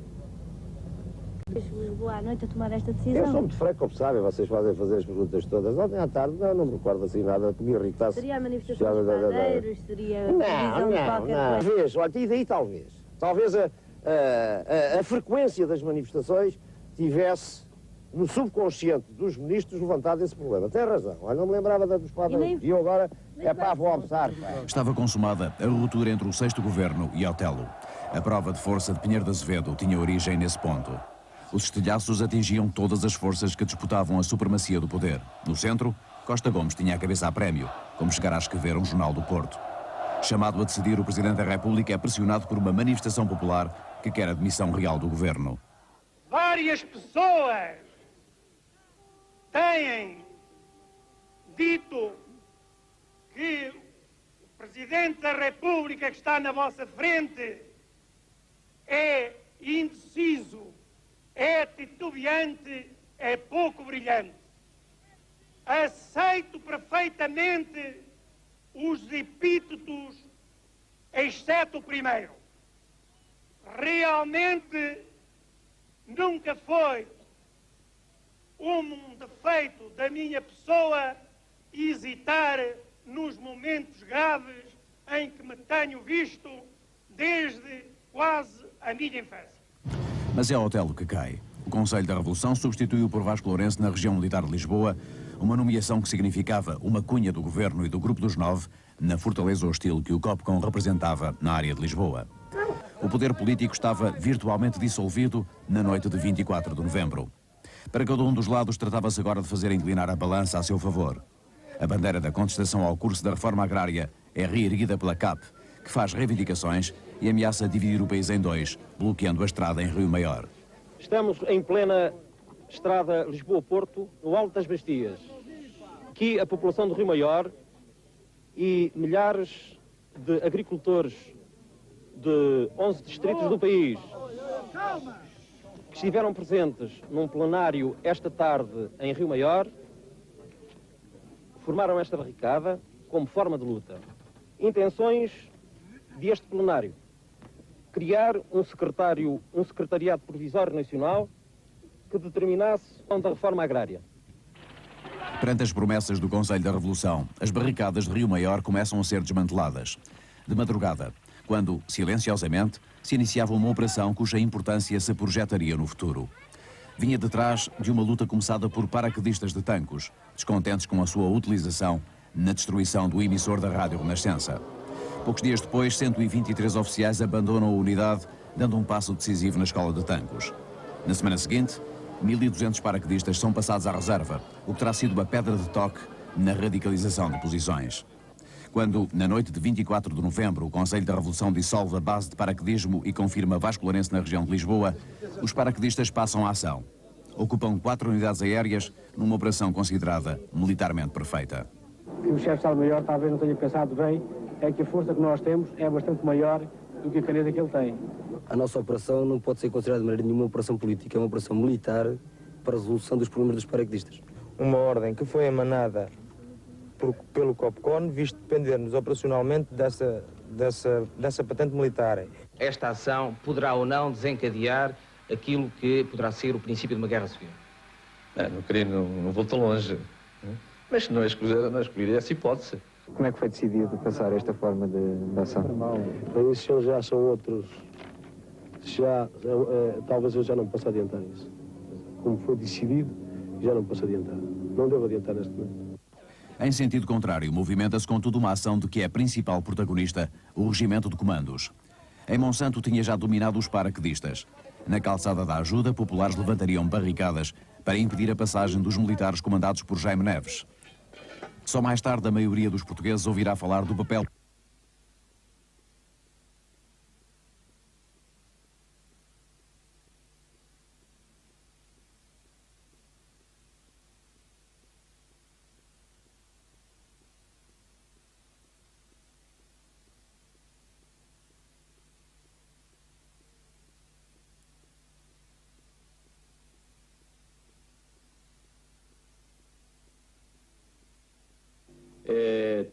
Speaker 22: Vos levou à noite a tomar esta decisão?
Speaker 4: Eu sou muito franco, como sabem, vocês podem fazer as perguntas todas. Ontem à tarde não me recordo assim nada que me irritasse.
Speaker 22: Seria a manifestação dos padeiros? Seria a divisão de qualquer coisa?
Speaker 4: Talvez, olha, e daí talvez. Talvez a frequência das manifestações tivesse no subconsciente dos ministros levantado esse problema. Tem razão, olha, não me lembrava dos padeiros. E eu agora vou almoçar.
Speaker 2: Estava consumada a ruptura entre o 6º Governo e Otelo. A prova de força de Pinheiro de Azevedo tinha origem nesse ponto. Os estilhaços atingiam todas as forças que disputavam a supremacia do poder. No centro, Costa Gomes tinha a cabeça a prémio, como chegar a escrever um jornal do Porto. Chamado a decidir, o Presidente da República é pressionado por uma manifestação popular que quer a demissão real do governo.
Speaker 3: Várias pessoas têm dito Presidente da República que está na vossa frente é indeciso, é titubeante, é pouco brilhante. Aceito perfeitamente os epítetos, exceto o primeiro. Realmente nunca foi um defeito da minha pessoa hesitar nos momentos graves em que me tenho visto desde quase a minha infância.
Speaker 2: Mas é Otelo que cai. O Conselho da Revolução substituiu por Vasco Lourenço na região militar de Lisboa, uma nomeação que significava uma cunha do governo e do Grupo dos Nove na fortaleza hostil que o COPCON representava na área de Lisboa. O poder político estava virtualmente dissolvido na noite de 24 de novembro. Para cada um dos lados tratava-se agora de fazer inclinar a balança a seu favor. A bandeira da contestação ao curso da reforma agrária é reerguida pela CAP, que faz reivindicações e ameaça dividir o país em dois, bloqueando a estrada em Rio Maior.
Speaker 11: Estamos em plena estrada Lisboa-Porto, no Alto das Bastias. Aqui a população do Rio Maior e milhares de agricultores de 11 distritos do país que estiveram presentes num plenário esta tarde em Rio Maior formaram esta barricada como forma de luta. Intenções deste plenário: criar um secretariado provisório nacional que determinasse a reforma agrária.
Speaker 2: Perante as promessas do Conselho da Revolução, as barricadas de Rio Maior começam a ser desmanteladas. De madrugada, quando, silenciosamente, se iniciava uma operação cuja importância se projetaria no futuro. Vinha detrás de uma luta começada por paraquedistas de Tancos, descontentes com a sua utilização na destruição do emissor da Rádio Renascença. Poucos dias depois, 123 oficiais abandonam a unidade, dando um passo decisivo na escola de Tancos. Na semana seguinte, 1.200 paraquedistas são passados à reserva, o que terá sido uma pedra de toque na radicalização de posições. Quando, na noite de 24 de novembro, o Conselho da Revolução dissolve a base de paraquedismo e confirma Vasco Lourenço na região de Lisboa, os paraquedistas passam à ação. Ocupam 4 unidades aéreas numa operação considerada militarmente perfeita.
Speaker 26: O chefe de Estado-Maior talvez não tenha pensado bem, é que a força que nós temos é bastante maior do que a caneta que ele tem.
Speaker 16: A nossa operação não pode ser considerada de maneira nenhuma uma operação política, é uma operação militar para a resolução dos problemas dos paraquedistas.
Speaker 17: Uma ordem que foi emanada pelo COPCON, visto depender-nos operacionalmente dessa patente militar.
Speaker 18: Esta ação poderá ou não desencadear aquilo que poderá ser o princípio de uma guerra civil.
Speaker 23: Não vou tão longe, mas não escolher essa hipótese.
Speaker 24: Como é que foi decidido passar esta forma de ação?
Speaker 25: Bem, isso já são outros. Talvez eu já não possa adiantar isso. Como foi decidido, já não posso adiantar. Não devo adiantar neste momento.
Speaker 2: Em sentido contrário, movimenta-se contudo uma ação de que é principal protagonista o Regimento de Comandos. Em Monsanto tinha já dominado os paraquedistas. Na calçada da Ajuda, populares levantariam barricadas para impedir a passagem dos militares comandados por Jaime Neves. Só mais tarde a maioria dos portugueses ouvirá falar do papel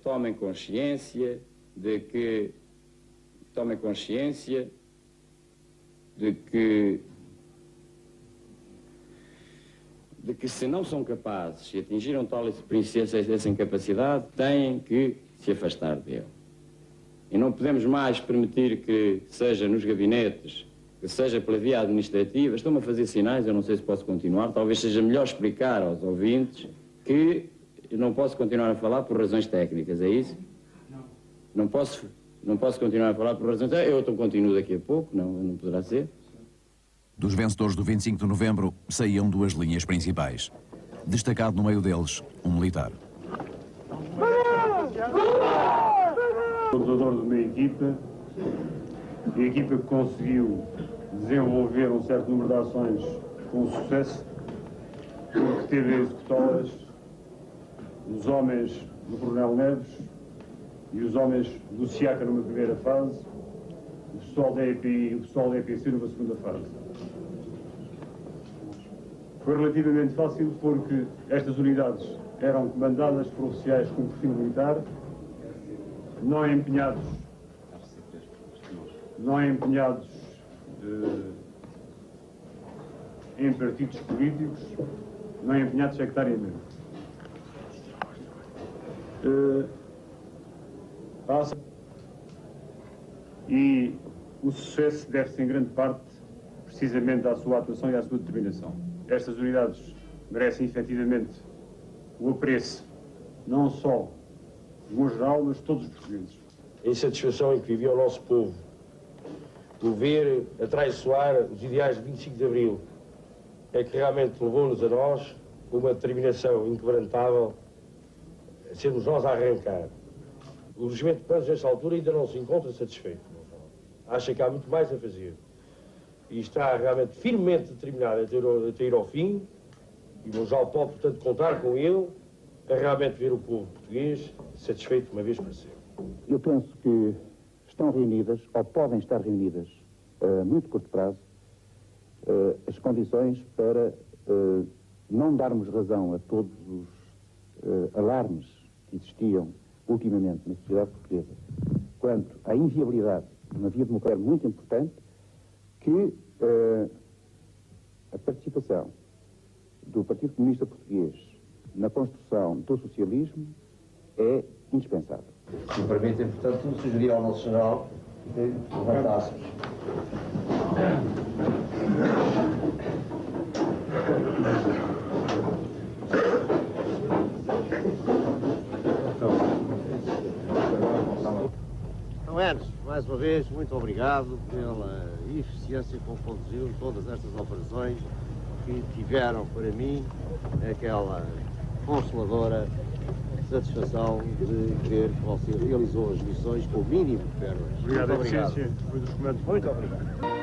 Speaker 27: tomem consciência de que se não são capazes e atingiram tal essa incapacidade, têm que se afastar dele. E não podemos mais permitir que seja nos gabinetes, que seja pela via administrativa. Estão-me a fazer sinais, eu não sei se posso continuar, talvez seja melhor explicar aos ouvintes que eu não posso continuar a falar por razões técnicas, é isso? Não posso continuar a falar por razões técnicas. Eu continuo daqui a pouco, não poderá ser.
Speaker 2: Dos vencedores do 25 de novembro saíam duas linhas principais. Destacado no meio deles, um militar.
Speaker 3: Coordenador de uma equipa, e a equipa que conseguiu desenvolver um certo número de ações com sucesso, porque teve a executá-las os homens do Coronel Neves,
Speaker 1: e os homens do SIACA numa primeira fase, o pessoal da EPI e o pessoal da EPC numa segunda fase. Foi relativamente fácil porque estas unidades eram comandadas por oficiais com perfil militar, não empenhados em partidos políticos, não empenhados sectariamente. E o sucesso deve-se em grande parte precisamente à sua atuação e à sua determinação. Estas unidades merecem efetivamente o apreço, não só do geral, mas de todos os portugueses.
Speaker 25: A insatisfação em que vivia o nosso povo, o ver atraiçoar os ideais de 25 de Abril, é que realmente levou-nos a nós, com uma determinação inquebrantável, a sermos nós a arrancar. O regimento de planos, nesta altura, ainda não se encontra satisfeito. Acha que há muito mais a fazer. E está realmente firmemente determinado a ir ao fim, e o Major pode, portanto, contar com ele, a realmente ver o povo português satisfeito uma vez para sempre.
Speaker 5: Eu penso que estão reunidas, ou podem estar reunidas, a muito curto prazo, as condições para não darmos razão a todos os alarmes que existiam ultimamente na sociedade portuguesa quanto à inviabilidade de uma via democrática muito importante, que a participação do Partido Comunista Português na construção do socialismo é indispensável.
Speaker 9: Se me permitem, portanto, sugerir ao nosso general que levantássemos.
Speaker 10: Então, Enes, mais uma vez, muito obrigado pela eficiência com que conduziu todas estas operações que tiveram para mim aquela consoladora satisfação de ver que você realizou as missões com o mínimo de perdas.
Speaker 1: Obrigado,
Speaker 10: muito obrigado.
Speaker 1: Eficiência. Foi dos comandos.
Speaker 10: Muito obrigado.